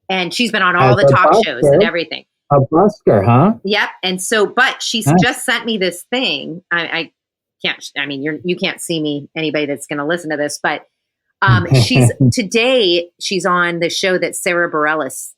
and she's been on all the talk shows and everything. A busker, huh? Yep. And so, but she's just sent me this thing. I can't, I mean, you can't see me, anybody that's going to listen to this, but she's on the show that Sarah Bareilles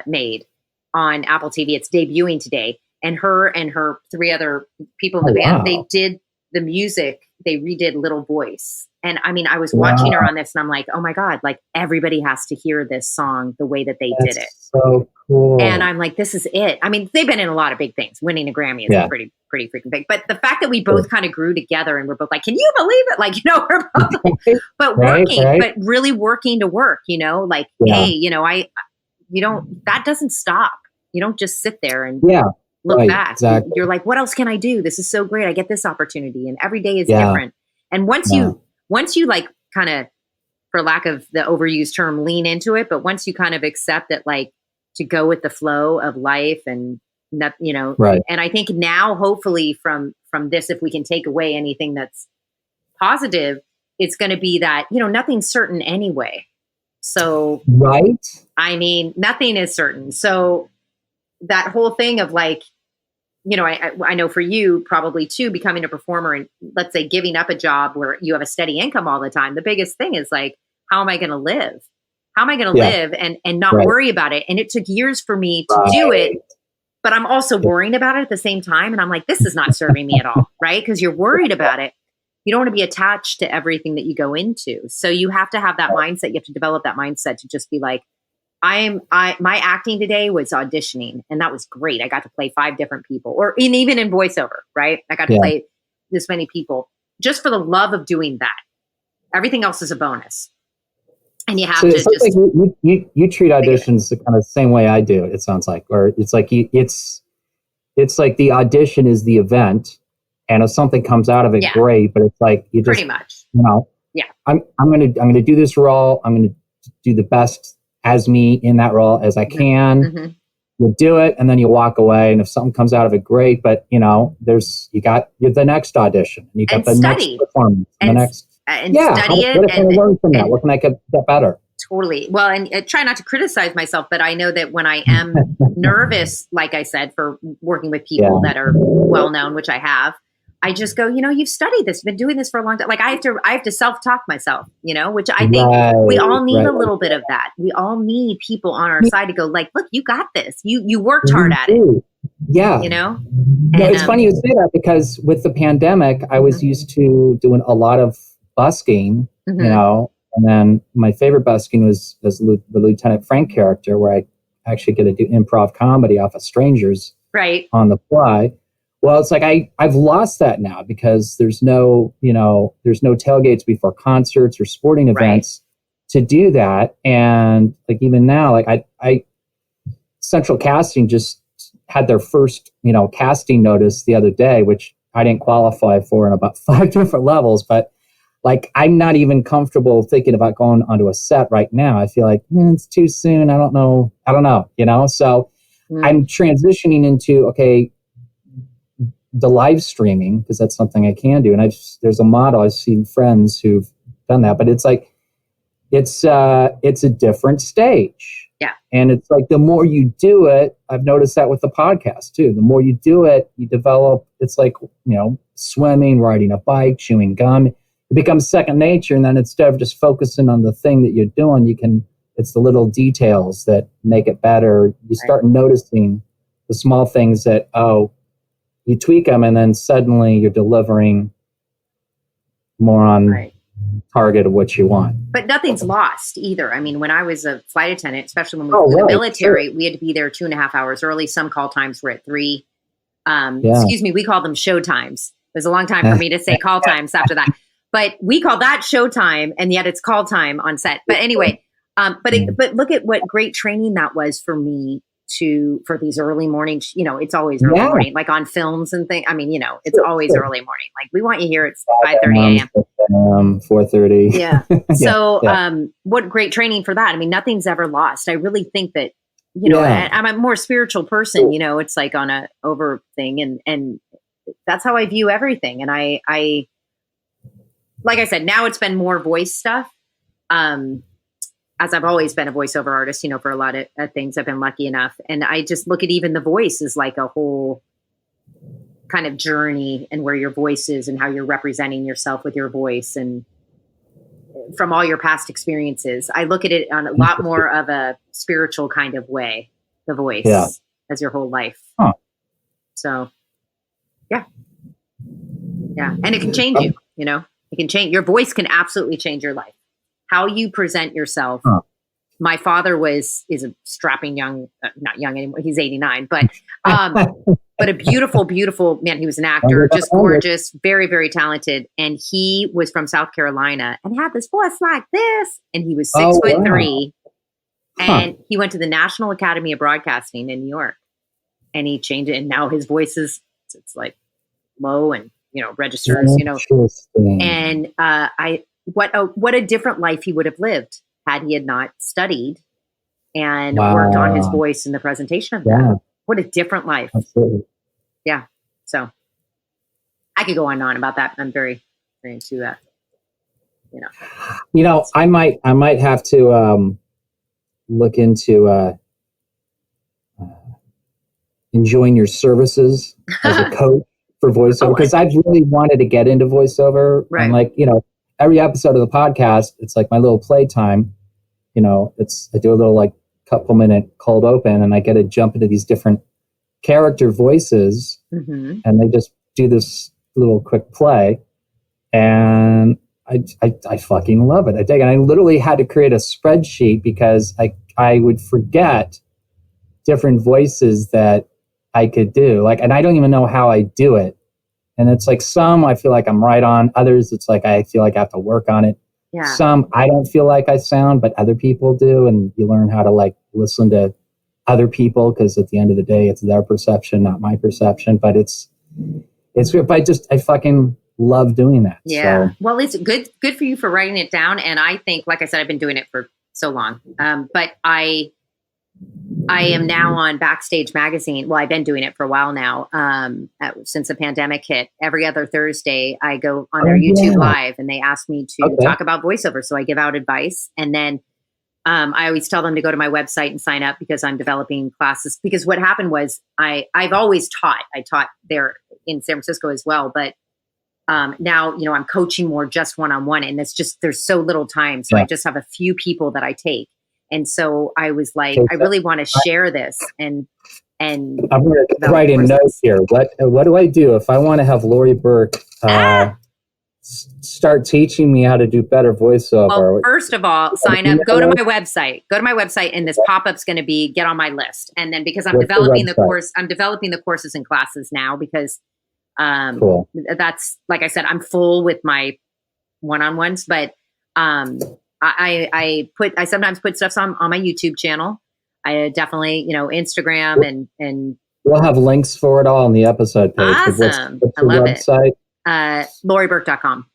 made on Apple TV. It's debuting today. And her three other people in the band, they did the music. They redid Little Voice. And I mean, I was watching her on this and I'm like, oh my God, like everybody has to hear this song the way that they did it. So cool. And I'm like, this is it. I mean, they've been in a lot of big things. Winning a Grammy is pretty freaking big. But the fact that we both kind of grew together and we're both like, can you believe it? Like, we're both like, but working, but really working to work, like, hey, that doesn't stop. You don't just sit there and look back. Exactly. You're like, what else can I do? This is so great. I get this opportunity, and every day is different. And once you like kind of, for lack of the overused term, lean into it, but once you kind of accept that, like, to go with the flow of life and that, and I think now, hopefully from this, if we can take away anything that's positive, it's going to be that, nothing's certain anyway. So, I mean, nothing is certain. So that whole thing of like, I know for you probably too, becoming a performer and let's say giving up a job where you have a steady income all the time. The biggest thing is like, how am I going to live? How am I going to live and not worry about it? And it took years for me to do it, but I'm also worrying about it at the same time. And I'm like, this is not serving me at all, right? Because you're worried about it. You don't want to be attached to everything that you go into. So you have to have that mindset. You have to develop that mindset to just be like, my acting today was auditioning, and that was great. I got to play 5 different people, or even in voiceover, right? I got to play this many people just for the love of doing that. Everything else is a bonus. And you have to just like you treat auditions the kind of same way I do, it sounds like, or it's like it's like the audition is the event, and if something comes out of it, great. But it's like you just pretty much, I'm gonna do this role. I'm gonna do the best as me in that role as I can. Mm-hmm. You do it, and then you walk away. And if something comes out of it, great. But you got the next audition, and you got the next performance, and the next. And study it. What can I learn from that? What can I get better? Totally. Well, and try not to criticize myself, but I know that when I am nervous, like I said, for working with people that are well known, which I have, I just go, you've studied this, you've been doing this for a long time. Like I have to self-talk myself, which I think we all need a little bit of that. We all need people on our side to go like, look, you got this. You worked hard at it. Yeah. No, it's funny you say that, because with the pandemic, I was used to doing a lot of busking, and then my favorite busking was the Lieutenant Frank character, where I actually get to do improv comedy off of strangers on the fly. Well, it's like I've lost that now, because there's no tailgates before concerts or sporting events to do that. And like even now, like I Central Casting just had their first casting notice the other day, which I didn't qualify for in about 5 different levels, but like, I'm not even comfortable thinking about going onto a set right now. I feel like it's too soon. I don't know, So I'm transitioning into, the live streaming, because that's something I can do. And there's a model. I've seen friends who've done that, but it's like, it's a different stage. Yeah. And it's like, the more you do it, I've noticed that with the podcast too. The more you do it, you develop, it's like, swimming, riding a bike, chewing gum. It becomes second nature. And then instead of just focusing on the thing that you're doing, it's the little details that make it better. You start noticing the small things that, you tweak them, and then suddenly you're delivering more on target of what you want. But nothing's lost either. I mean, when I was a flight attendant, especially when we were in the military, we had to be there 2.5 hours early. Some call times were at 3. Excuse me, we call them show times. There's a long time for me to say call times after that. But we call that showtime, and yet it's call time on set. But anyway, but look at what great training that was for me for these early mornings. It's always early morning, like on films and things. I mean, it's always early morning. Like we want you here at 5:30 a.m. 4:30. Yeah. So, what great training for that. I mean, nothing's ever lost. I really think that, I'm a more spiritual person. It's like on a over thing, and that's how I view everything. And I like I said, now it's been more voice stuff. As I've always been a voiceover artist, for a lot of things, I've been lucky enough. And I just look at even the voice as like a whole kind of journey, and where your voice is and how you're representing yourself with your voice, and from all your past experiences. I look at it on a lot more of a spiritual kind of way, the voice as your whole life. Huh. So, yeah. And it can change you, it can change. Your voice can absolutely change your life. How you present yourself. Huh. My father is a strapping young, not young anymore. He's 89, but a beautiful, beautiful man. He was an actor, just gorgeous, very, very talented. And he was from South Carolina and had this voice like this. And he was 6'3", and he went to the National Academy of Broadcasting in New York, and he changed it. And now his voice it's like low and, registers, and what a different life he would have lived had he had not studied and worked on his voice in the presentation of that. What a different life. Absolutely. Yeah. So I could go on and on about that. I'm very, very into that. I might have to look into enjoying your services as a coach for voiceover, because I've really wanted to get into voiceover. Right. And like, every episode of the podcast, it's like my little playtime. you know, I do a little like couple minute cold open, and I get to jump into these different character voices, and they just do this little quick play, and I fucking love it. I dig it. I literally had to create a spreadsheet because I would forget different voices that I could do. Like, and I don't even know how I do it. And it's like some I feel like I'm right on. Others it's like I feel like I have to work on it. Yeah. Some I don't feel like I sound, but other people do. And you learn how to like listen to other people, because at the end of the day, it's their perception, not my perception. But it's I fucking love doing that. Yeah. So. Well, it's good for you for writing it down. And I think, like I said, I've been doing it for so long. But I am now on Backstage Magazine. Well, I've been doing it for a while now. Since the pandemic hit, every other Thursday I go on their YouTube live, and they ask me to talk about voiceover. So I give out advice, and then I always tell them to go to my website and sign up, because I'm developing classes. Because what happened was I've always taught. I taught there in San Francisco as well, but now, you know, I'm coaching more just one-on-one, and there's so little time. So I just have a few people that I take. And so I was like, I really want to share this, and I'm going to write a note here. What do I do if I want to have Laurie Burke start teaching me how to do better voiceover? Well, first of all, sign up. Go to my website. And this pop-up's going to be get on my list. And then because I'm developing the course, I'm developing the courses and classes now, because cool. That's, like I said, I'm full with my one-on-ones, but I sometimes put stuff on my YouTube channel. I definitely, you know, Instagram and we'll have links for it all on the episode page. Awesome. What's I love website? It. LaurieBurke.com.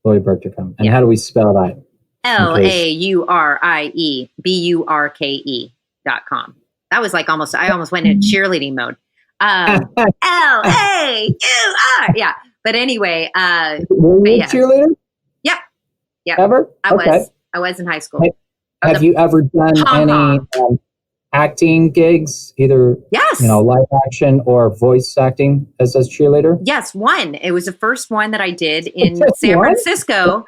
LaurieBurke.com. And how do we spell that? LaurieBurke.com. That was like I almost went into cheerleading mode. LAUR. Yeah. But anyway, were you a cheerleader? Yep. Ever? I was in high school. Have you ever done any acting gigs, either live action or voice acting as a cheerleader? Yes, one. It was the first one that I did in San Francisco.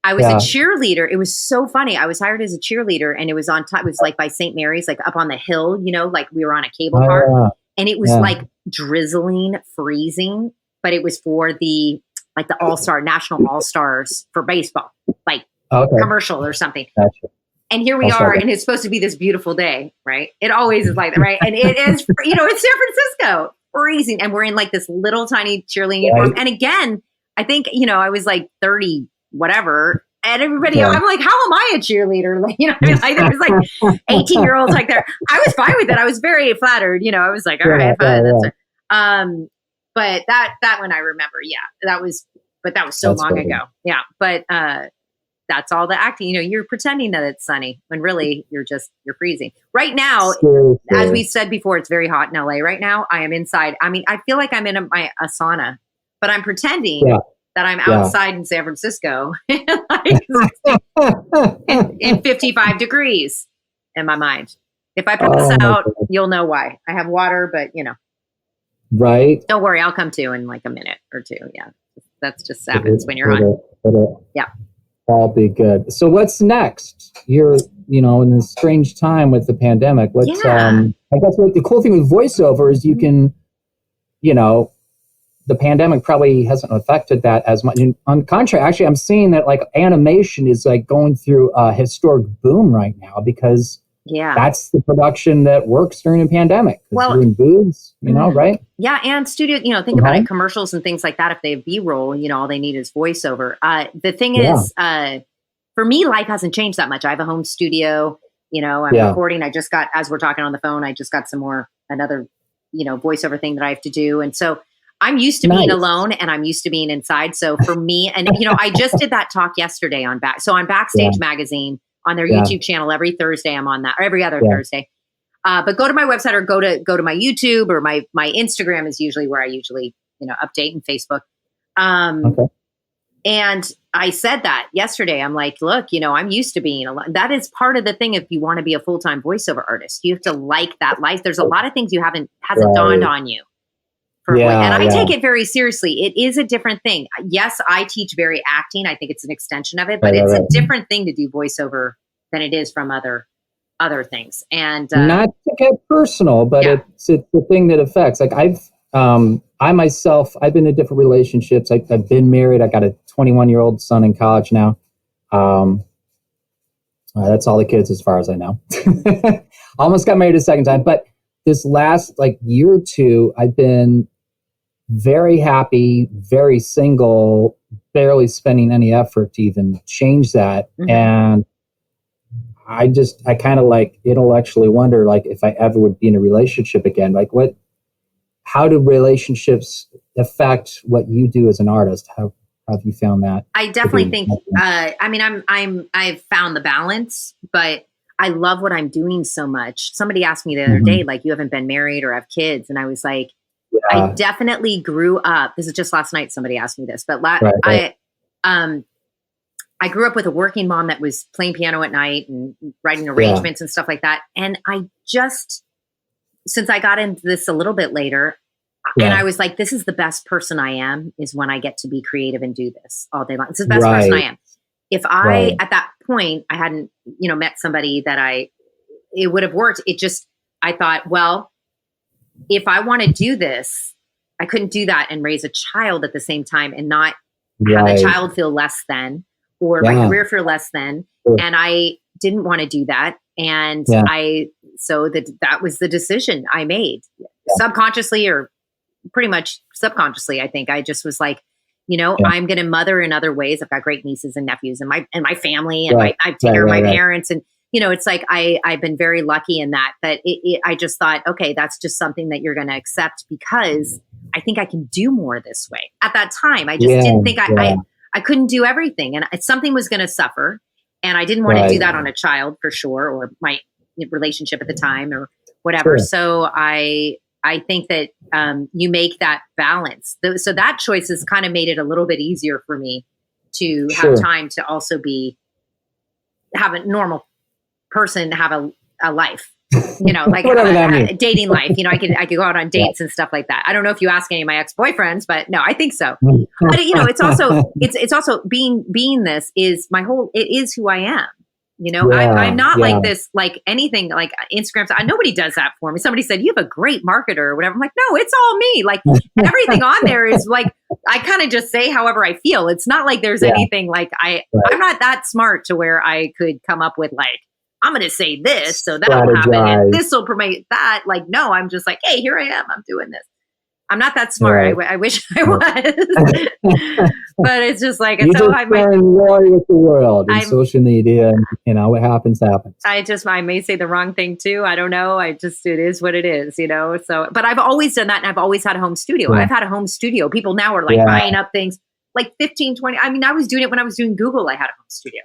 I was a cheerleader. It was so funny. I was hired as a cheerleader, and it was on top. It was like by St. Mary's, like up on the hill, you know, like we were on a cable car, and it was like drizzling, freezing, but it was for the All-Star, National All-Stars for baseball, like commercial or something. Gotcha. And here we are, and it's supposed to be this beautiful day, right? It always is like that, right? And it is, you know, it's San Francisco, freezing, and we're in like this little tiny cheerleading uniform. And again, I think, you know, I was like 30, whatever, and everybody, I'm like, how am I a cheerleader? Like, you know, I mean, like there was like 18-year-olds like there. I was fine with it. I was very flattered. You know, I was like, all right, fine. But that one I remember, that was so long ago. Yeah, but that's all the acting. You know, you're pretending that it's sunny when really you're freezing. Right now, as we said before, it's very hot in LA right now. I am inside. I mean, I feel like I'm in a sauna, but I'm pretending that I'm outside in San Francisco in 55 degrees in my mind. If I put this out, you'll know why. I have water, but you know. Right. Don't worry, I'll come to in like a minute or two. Yeah. That's just happens when you're on. Yeah. All be good. So what's next? You're, you know, in this strange time with the pandemic. I guess what the cool thing with voiceover is you can, you know, the pandemic probably hasn't affected that as much. On the contrary, actually, I'm seeing that like animation is like going through a historic boom right now, because that's the production that works during a pandemic. Well, you're in booths, you know, right? Yeah, and studio, you know, think about it, commercials and things like that. If they have B-roll, you know, all they need is voiceover. The thing is, for me, life hasn't changed that much. I have a home studio, you know, I'm recording. As we're talking on the phone, I just got another, you know, voiceover thing that I have to do. And so I'm used to being alone, and I'm used to being inside. So for me, and, you know, I just did that talk yesterday on Backstage Magazine. On their YouTube channel every Thursday. I'm on that, or every other Thursday. But go to my website, or go to my YouTube, or my Instagram is usually where I usually, you know, update, and Facebook. And I said that yesterday. I'm like, look, you know, I'm used to being alone. That is part of the thing. If you want to be a full-time voiceover artist, you have to like that life. There's a lot of things hasn't dawned on you. And I take it very seriously. It is a different thing. Yes, I teach very acting. I think it's an extension of it, but it's a different thing to do voiceover than it is from other things. And not to get personal, but it's the thing that affects. Like I myself, I've been in different relationships. I've been married. I got a 21-year-old son in college now. That's all the kids as far as I know. Almost got married a second time, but this last year or two, I've been very happy, very single, barely spending any effort to even change that. Mm-hmm. And I kind of intellectually wonder if I ever would be in a relationship again. How do relationships affect what you do as an artist? How have you found that? I definitely think, I've found the balance, but I love what I'm doing so much. Somebody asked me the other day, you haven't been married or have kids. And I was like, I definitely grew up. This is just last night. Somebody asked me this, but I grew up with a working mom that was playing piano at night and writing arrangements and stuff like that. And since I got into this a little bit later, and I was like, this is the best person I am, is when I get to be creative and do this all day long. This is the best person I am. If I, at that point, I hadn't, met somebody that it would have worked. I thought, well, if I want to do this, I couldn't do that and raise a child at the same time and not have the child feel less than, or my career feel less than. Sure. And I didn't want to do that. And that was the decision I made subconsciously, or pretty much subconsciously. I think I just was like, I'm going to mother in other ways. I've got great nieces and nephews and my family, and I take care of my parents. And, it's like, I've been very lucky in that, but I just thought, okay, that's just something that you're going to accept, because I think I can do more this way. At that time, I just didn't think I couldn't do everything, and something was going to suffer. And I didn't want to do that on a child for sure, or my relationship at the time or whatever. Sure. So I think that you make that balance. So that choice has kind of made it a little bit easier for me to have time to also have a normal person, have a life, a dating life. I could go out on dates and stuff like that. I don't know if you ask any of my ex-boyfriends, but no, I think so. But it's also being this is it is who I am. I'm not like this, anything like Instagram. Nobody does that for me. Somebody said, you have a great marketer or whatever. I'm like, no, it's all me. Everything on there is I kind of just say however I feel. It's not like there's anything I'm not that smart to where I could come up with I'm going to say this, so that will happen, and this will promote that. No, I'm just like, hey, here I am. I'm doing this. I'm not that smart. I wish I was, but it's just you're just sharing Laurie with the world and social media, and what happens. I may say the wrong thing too. I don't know. it is what it is, so, but I've always done that, and I've always had a home studio. I've had a home studio. People now are buying up things 15, 20. I mean, I was doing it when I was doing Google. I had a home studio.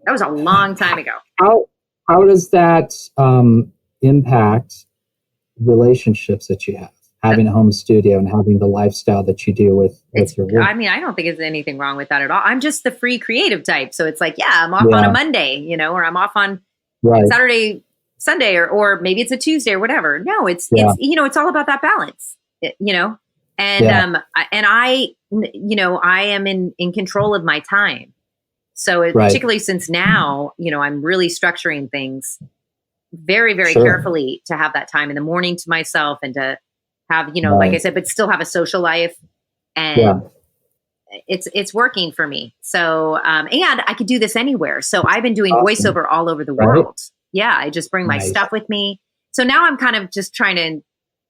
That was a long time ago. How does that impact relationships that you have? Having a home studio and having the lifestyle that you do with your work. I mean, I don't think there's anything wrong with that at all. I'm just the free creative type. So it's I'm off on a Monday, or I'm off on Saturday, Sunday, or maybe it's a Tuesday or whatever. No, it's it's all about that balance, and I am in control of my time. So particularly since now, I'm really structuring things very, very carefully to have that time in the morning to myself, and to have, like I said, but still have a social life, and it's working for me. So, and I could do this anywhere. So I've been doing voiceover all over the world. Yeah. I just bring my stuff with me. So now I'm kind of just trying to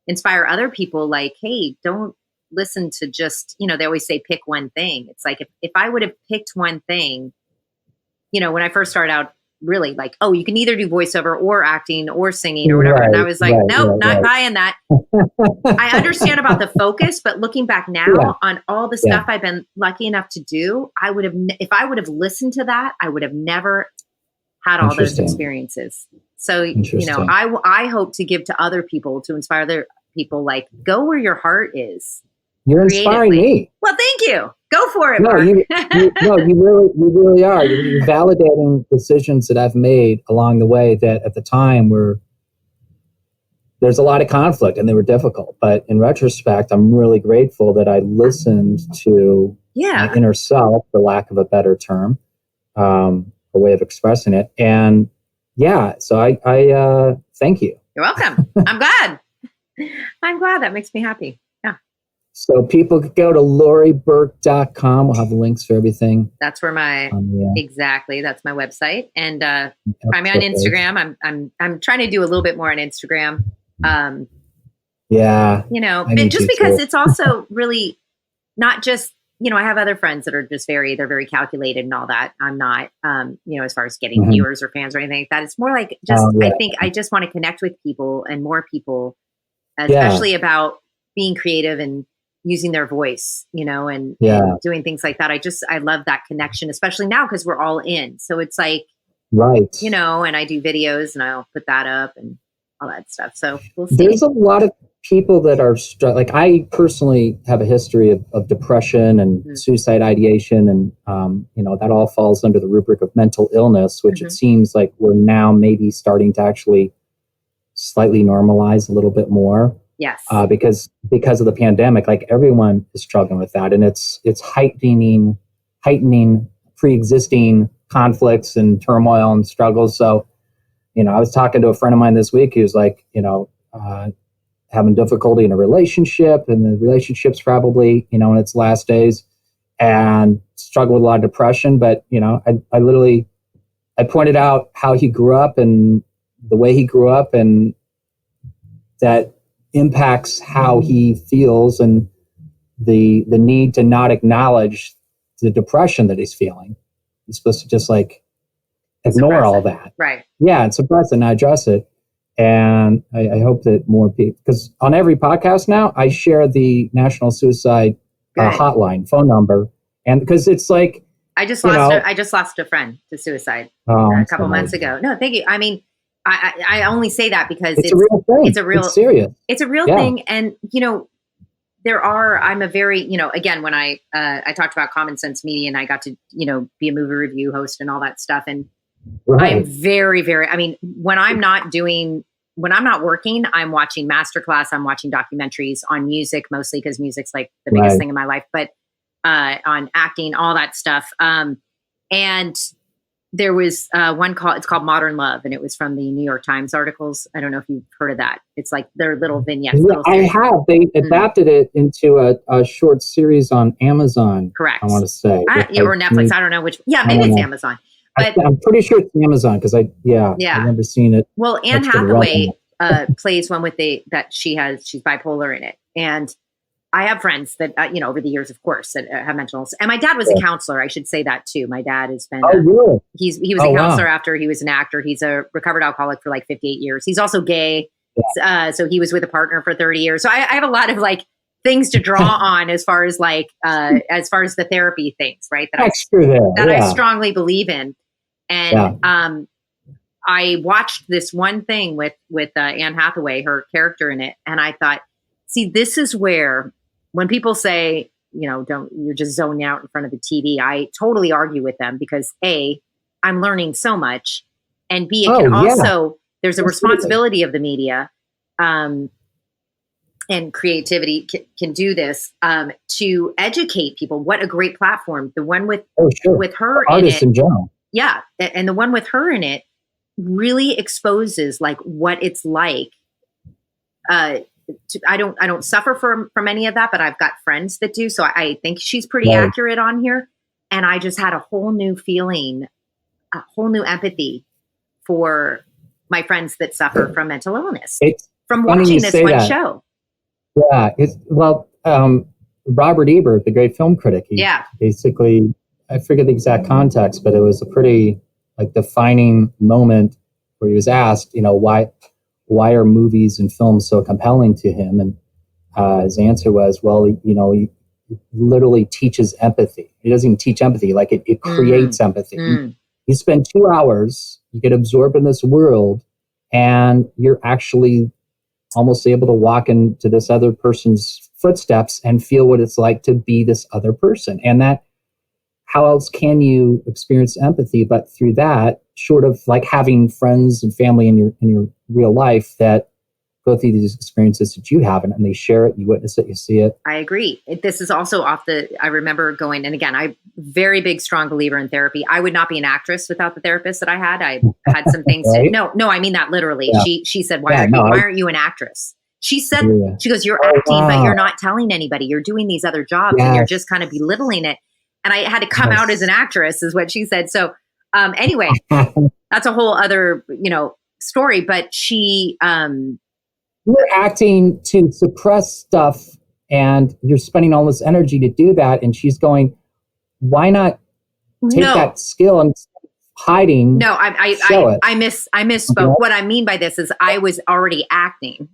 inspire other people, hey, don't listen to just, they always say pick one thing. It's if I would have picked one thing, when I first started out, really you can either do voiceover or acting or singing or whatever. And I was like, nope, not buying that. I understand about the focus, but looking back now on all the stuff I've been lucky enough to do, if I would have listened to that, I would have never had all those experiences. So, I hope to give to other people, to inspire other people, go where your heart is. You're inspiring me. Well, thank you. Go for it, No, Mark. you really are. You're validating decisions that I've made along the way that at the time there's a lot of conflict and they were difficult. But in retrospect, I'm really grateful that I listened to my inner self, for lack of a better term. a way of expressing it. And yeah, so I thank you. You're welcome. I'm glad. I'm glad. That makes me happy. Yeah. So people could go to laurieburke.com. We'll have links for everything. That's where exactly. That's my website. And find me on Instagram. I'm trying to do a little bit more on Instagram. Yeah. And just because it's also really not just, I have other friends that are just they're very calculated and all that. I'm not, as far as getting viewers or fans or anything like that. It's more like I think I just want to connect with people and more people, especially about being creative and using their voice, and doing things like that. I love that connection, especially now because we're all in. So it's like, right. And I do videos and I'll put that up and all that stuff. So we'll see. There's a lot of people that are like, I personally have a history of depression and suicide ideation. And, that all falls under the rubric of mental illness, which it seems like we're now maybe starting to actually slightly normalize a little bit more. Yes. Because of the pandemic, like everyone is struggling with that. And it's heightening pre-existing conflicts and turmoil and struggles. So, I was talking to a friend of mine this week who's like, having difficulty in a relationship, and the relationship's probably, in its last days, and struggle with a lot of depression. But, I pointed out how he grew up and the way he grew up, and that impacts how he feels, and the need to not acknowledge the depression that he's feeling. He's supposed to just ignore all that. Right. Yeah, and suppress it and not address it. And I hope that more people, because on every podcast now, I share the National Suicide Hotline phone number. And because it's like, I just lost a friend to suicide a couple months ago. No, thank you. I mean, I only say that because it's a real thing. It's serious. It's a real thing. And, I'm a very, again, when I talked about Common Sense Media and I got to, be a movie review host and all that stuff. And I'm very, very, when I'm not working, I'm watching masterclass, I'm watching documentaries on music, mostly because music's like the biggest thing in my life, but on acting, all that stuff. And there was it's called Modern Love, and it was from the New York Times articles. I don't know if you've heard of that. It's like their little vignettes. Yeah, I have. They adapted it into a short series on Amazon. Correct. I want to say. Or Netflix. I don't know which. Yeah, maybe it's Amazon. But I'm pretty sure it's Amazon because I've never seen it. Well, Anne Hathaway plays one with she's bipolar in it. And I have friends that, over the years, of course, that have mental illness. And my dad was a counselor. I should say that too. My dad has been, really? He was a counselor after he was an actor. He's a recovered alcoholic for like 58 years. He's also gay. Yeah. So he was with a partner for 30 years. So I have a lot of things to draw on as far as the therapy things, right? That I strongly believe in. And I watched this one thing with Anne Hathaway, her character in it, and I thought, see, this is where when people say, you're just zoning out in front of the TV, I totally argue with them because A, I'm learning so much, and B, there's a responsibility of the media and creativity can do this to educate people. What a great platform. The one with her artists in general. Yeah. And the one with her in it really exposes what it's like. I don't suffer from any of that, but I've got friends that do. So I think she's pretty accurate on here. And I just had a whole new feeling, a whole new empathy for my friends that suffer from mental illness from watching this one show. Yeah. Robert Ebert, the great film critic, basically, I forget the exact context, but it was a pretty defining moment where he was asked, why are movies and films so compelling to him? And his answer was, he literally teaches empathy. He doesn't even teach empathy, it creates empathy. You spend 2 hours, you get absorbed in this world, and you're actually almost able to walk into this other person's footsteps and feel what it's like to be this other person. And that, how else can you experience empathy but through that, short of having friends and family in your real life that go through these experiences that you haven't, and they share it, you witness it, you see it. I agree. This is also I remember going, and again, I'm very big, strong believer in therapy. I would not be an actress without the therapist that I had. I had some things right? no, I mean that literally. Yeah. She said, why aren't you an actress? She said, she goes, you're acting, but you're not telling anybody. You're doing these other jobs and you're just kind of belittling it. And I had to come out as an actress is what she said. So anyway, that's a whole other, story, but she, you're acting to suppress stuff and you're spending all this energy to do that. And she's going, why not take that skill and hiding? No, I misspoke. Yeah. What I mean by this is I was already acting,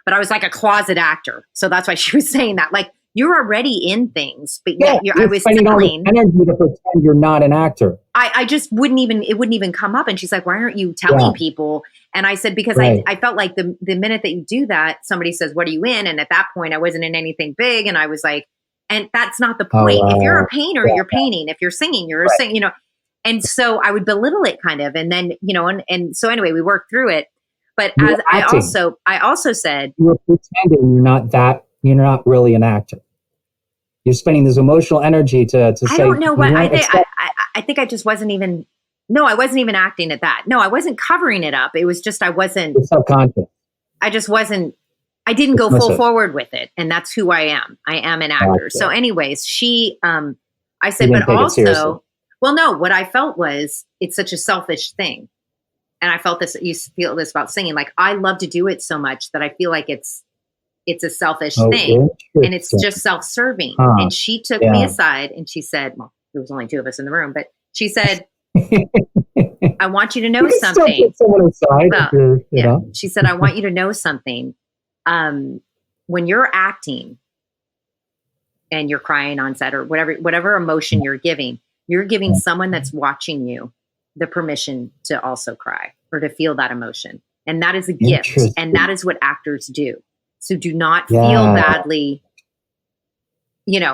but I was like a closet actor. So that's why she was saying that. Like, you're already in things, but yet I was spending all this energy to pretend you're not an actor. I just wouldn't even come up. And she's like, why aren't you telling people? And I said, because I felt like the minute that you do that, somebody says, what are you in? And at that point I wasn't in anything big. And I was like, and that's not the point. If you're a painter, you're painting. If you're singing, you're singing, And so I would belittle it kind of. And then, and so anyway, we worked through it. But as I also said, you're pretending you're not really an actor. You're spending this emotional energy to say. I don't know what I think I just wasn't even. No, I wasn't even acting at that. No, I wasn't covering it up. It was just I wasn't. It's subconscious. I just wasn't. I didn't go full forward with it, and that's who I am. I am an actor. Gotcha. So, anyways, I said, but also, well, no. What I felt was it's such a selfish thing, and I felt this. You feel this about singing. Like I love to do it so much that I feel like it's a selfish thing, and it's just self-serving. And she took me aside, and she said, "Well, there was only two of us in the room, but she said." I want you to know something. She said, I want you to know something. When you're acting and you're crying on set or whatever emotion you're giving someone that's watching you the permission to also cry or to feel that emotion. And that is a gift. And that is what actors do. So do not feel badly.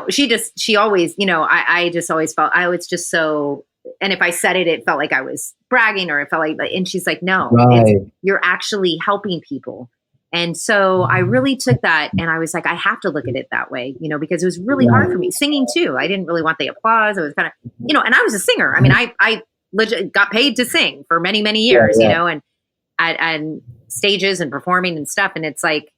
She always, I just always felt, I was just so, and if I said it, it felt like I was bragging or it felt like, and she's like, no, you're actually helping people. And so I really took that and I was like, I have to look at it that way, because it was really hard for me singing too. I didn't really want the applause. I was kind of, and I was a singer. I mean, I legit got paid to sing for many, many years, and stages and performing and stuff. And it's like,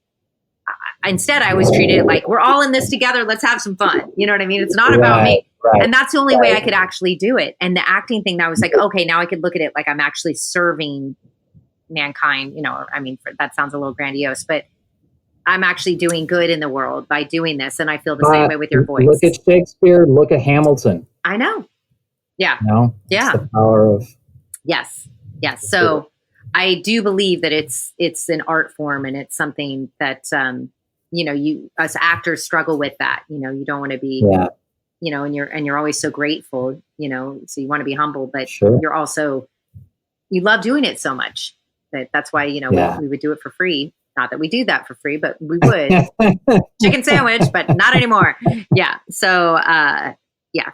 instead I was treated like we're all in this together. Let's have some fun. You know what I mean? It's not about me. Right. And that's the only way I could actually do it. And the acting thing, that was like, okay, now I could look at it like I'm actually serving mankind. That sounds a little grandiose, but I'm actually doing good in the world by doing this. And I feel the same way with your voice. Look at Shakespeare, look at Hamilton. I know. Yeah. It's the power of. Yes. So I do believe that it's an art form and it's something that, you, us actors struggle with that. You don't want to be, and you're always so grateful, so you want to be humble, but you're also, you love doing it so much that's why, we would do it for free. Not that we do that for free, but we would. Chicken sandwich, but not anymore. Yeah. So,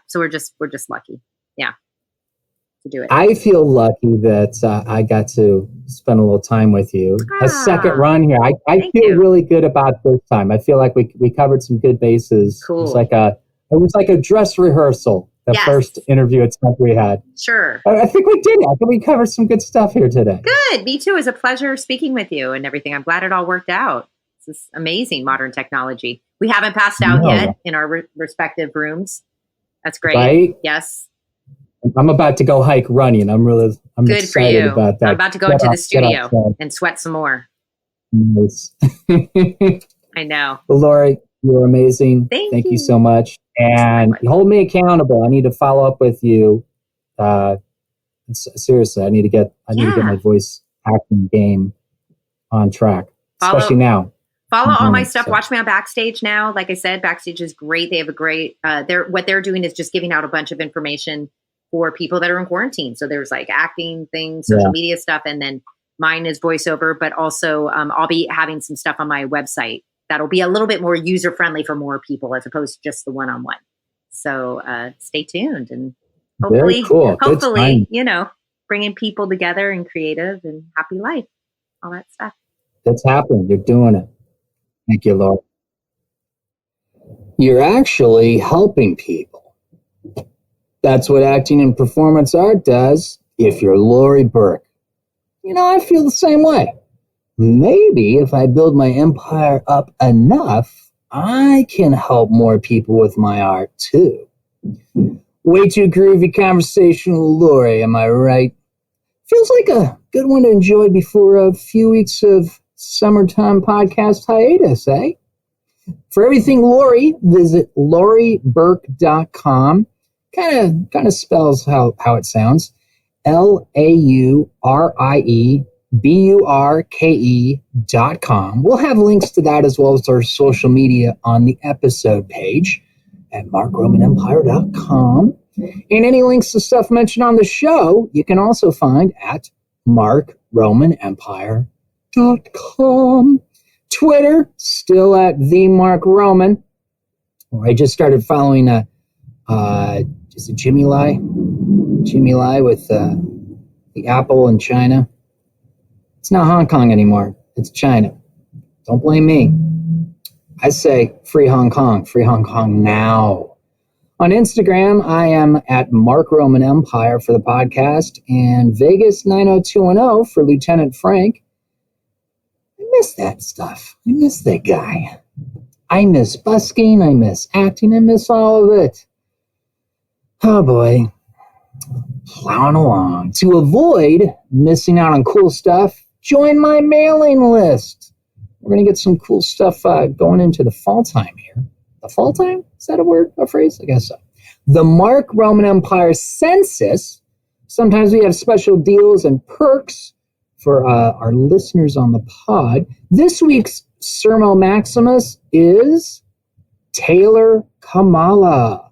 so we're just lucky. Yeah. To do it. I feel lucky that I got to spend a little time with you. A second run here. I feel really good about this time. I feel like we covered some good bases. Cool. It was like a dress rehearsal. The first interview attempt we had. Sure. I think we did. I think we covered some good stuff here today. Good. Me too. It was a pleasure speaking with you and everything. I'm glad it all worked out. This is amazing modern technology. We haven't passed out yet in our respective rooms. That's great. Right? Yes. I'm about to go hike running. I'm good excited about that. I'm about to go into the studio and sweat some more. Nice. I know. Well, Laurie, you're amazing. Thank you so much. And you hold me accountable. I need to follow up with you. Seriously, I need to get my voice acting game on track, especially now. Follow all my stuff. Watch me on Backstage now. Like I said, Backstage is great. They have a great, what they're doing is just giving out a bunch of information for people that are in quarantine. So there's like acting things, social media stuff, and then mine is voiceover, but also I'll be having some stuff on my website that'll be a little bit more user-friendly for more people as opposed to just the one-on-one. So stay tuned and hopefully, bringing people together and creative and happy life, all that stuff. That's happening. You're doing it. Thank you, Laurie. You're actually helping people. That's what acting and performance art does if you're Laurie Burke. I feel the same way. Maybe if I build my empire up enough, I can help more people with my art too. Way too groovy conversation with Laurie, am I right? Feels like a good one to enjoy before a few weeks of summertime podcast hiatus, eh? For everything Laurie, visit laurieburke.com. Kind of spells how it sounds. LaurieBurke.com. We'll have links to that as well as our social media on the episode page at markromanempire.com. And any links to stuff mentioned on the show, you can also find at markromanempire.com. Twitter, still at the Mark Roman. I just started following is it Jimmy Lai? Jimmy Lai with the Apple in China. It's not Hong Kong anymore. It's China. Don't blame me. I say free Hong Kong now. On Instagram, I am at Mark Roman Empire for the podcast and Vegas 90210 for Lieutenant Frank. I miss that stuff. I miss that guy. I miss busking. I miss acting. I miss all of it. Oh boy. Plowing along. To avoid missing out on cool stuff, join my mailing list. We're going to get some cool stuff going into the fall time here. The fall time? Is that a word, a phrase? I guess so. The Mark Roman Empire Census. Sometimes we have special deals and perks for our listeners on the pod. This week's Sermo Maximus is Taylor Kamala.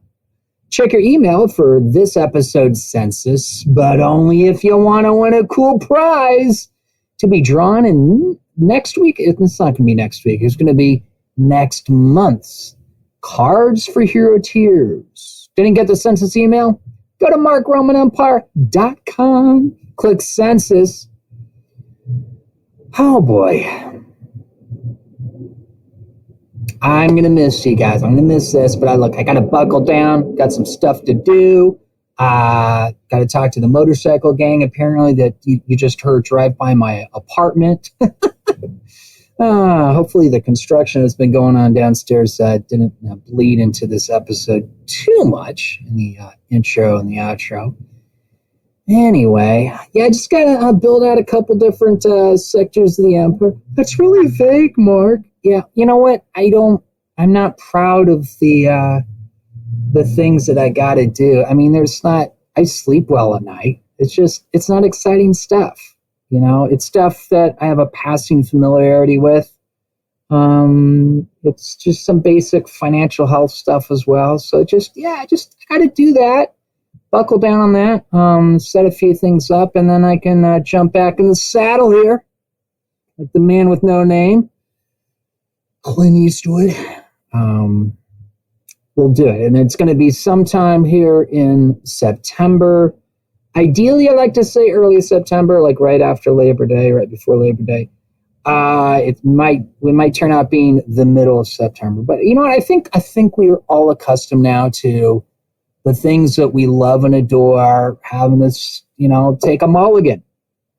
Check your email for this episode's census, but only if you want to win a cool prize to be drawn in next week. It's not going to be next week. It's going to be next month's Cards for Hero Tiers. Didn't get the census email? Go to markromanempire.com. Click census. Oh boy. I'm going to miss you guys. I'm going to miss this, but I got to buckle down. Got some stuff to do. Got to talk to the motorcycle gang, apparently, that you just heard drive by my apartment. Hopefully the construction that's been going on downstairs didn't bleed into this episode too much in the intro and the outro. Anyway, yeah, I just got to build out a couple different sectors of the empire. That's really vague, Mark. Yeah, you know what? I'm not proud of the things that I got to do. I mean, I sleep well at night. It's not exciting stuff. It's stuff that I have a passing familiarity with. It's just some basic financial health stuff as well. So I just got to do that. Buckle down on that. Set a few things up, and then I can jump back in the saddle here, like the man with no name, Clint Eastwood. We'll do it, and it's going to be sometime here in September. Ideally, I like to say early September, like right after Labor Day, right before Labor Day. We might turn out being the middle of September. But you know what? I think we are all accustomed now to the things that we love and adore, having us, take a mulligan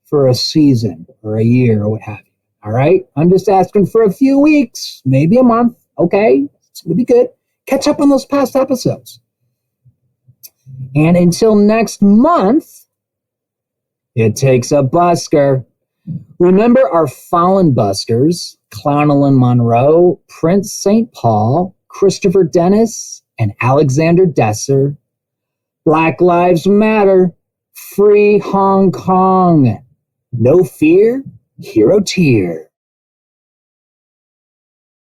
for a season or a year or what have you. All right? I'm just asking for a few weeks, maybe a month. Okay? It's going to be good. Catch up on those past episodes. And until next month, it takes a busker. Remember our fallen buskers, Clownelyn Monroe, Prince St. Paul, Christopher Dennis, and Alexander Desser. Black Lives Matter. Free Hong Kong. No fear, hero tier.